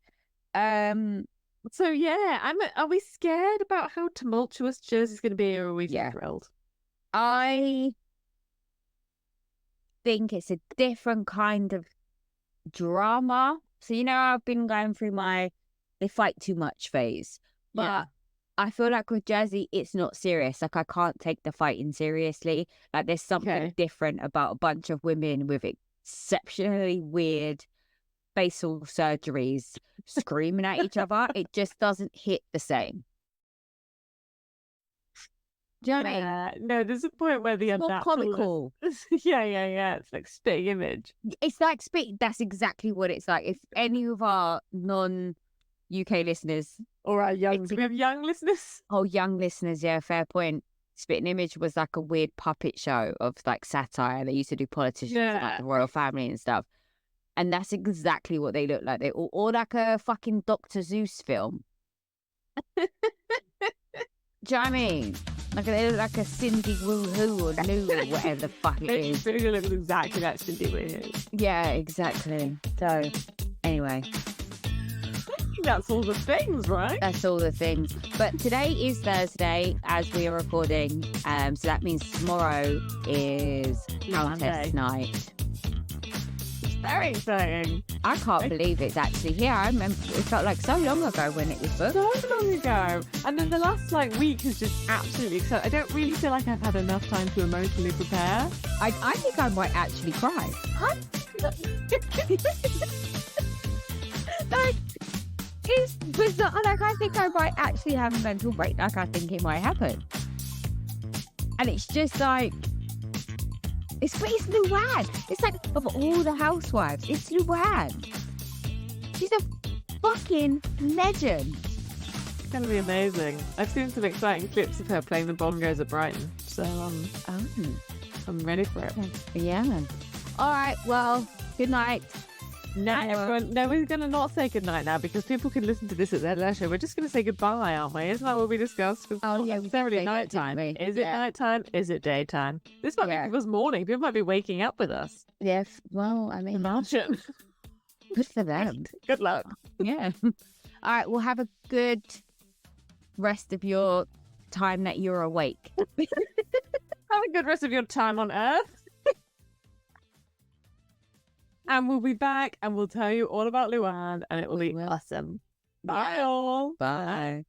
So, yeah, are we scared about how tumultuous Jersey's going to be, or are we thrilled? I think it's a different kind of drama. So, I've been going through my they fight too much phase. But I feel like with Jersey, it's not serious. Like, I can't take the fighting seriously. Like, there's something different about a bunch of women with exceptionally weird facial surgeries screaming at each other. It just doesn't hit the same. Do you know what I mean? No, there's a point where the it's not comical. Yeah. It's like spitting image. It's like spitting. That's exactly what it's like. If any of our non-UK listeners, or our young, do we have young listeners? Oh, young listeners, yeah, fair point. Spitting Image was like a weird puppet show of like satire. They used to do politicians and like the royal family and stuff. And that's exactly what they look like. They or like a fucking Dr. Zeus film. Do you know what I mean? Like they look like a Cindy Woohoo or Lou or whatever the fuck it is. They look exactly like Cindy Woohoo. Yeah, exactly. So, anyway. That's all the things, right? That's all the things. But today is Thursday as we are recording. So that means tomorrow is Countess night. Very exciting. I can't believe it's actually here. I remember it felt like so long ago when it was booked. So long ago. And then the last week has just absolutely exciting. I don't really feel like I've had enough time to emotionally prepare. I think I might actually cry. Like, it's bizarre. Like, I think I might actually have a mental break. Like, I think it might happen. And it's just like, it's Luann. It's like, of all the housewives, it's Luann. She's a fucking legend. It's going to be amazing. I've seen some exciting clips of her playing the bongos at Brighton. So, I'm ready for it. Yeah. All right. Well, good night. No, everyone, no, we're going to not say goodnight now because people can listen to this at their leisure. We're just going to say goodbye, aren't we? Isn't that what we discussed? Oh, yeah. It's necessarily nighttime. Is it nighttime? Is it daytime? This might be people's morning. People might be waking up with us. Yes. Well, I mean, imagine. Good for them. Good luck. Yeah. All right. Well, have a good rest of your time that you're awake. Have a good rest of your time on Earth. And we'll be back and we'll tell you all about Luann and it will be awesome. Bye all. Bye.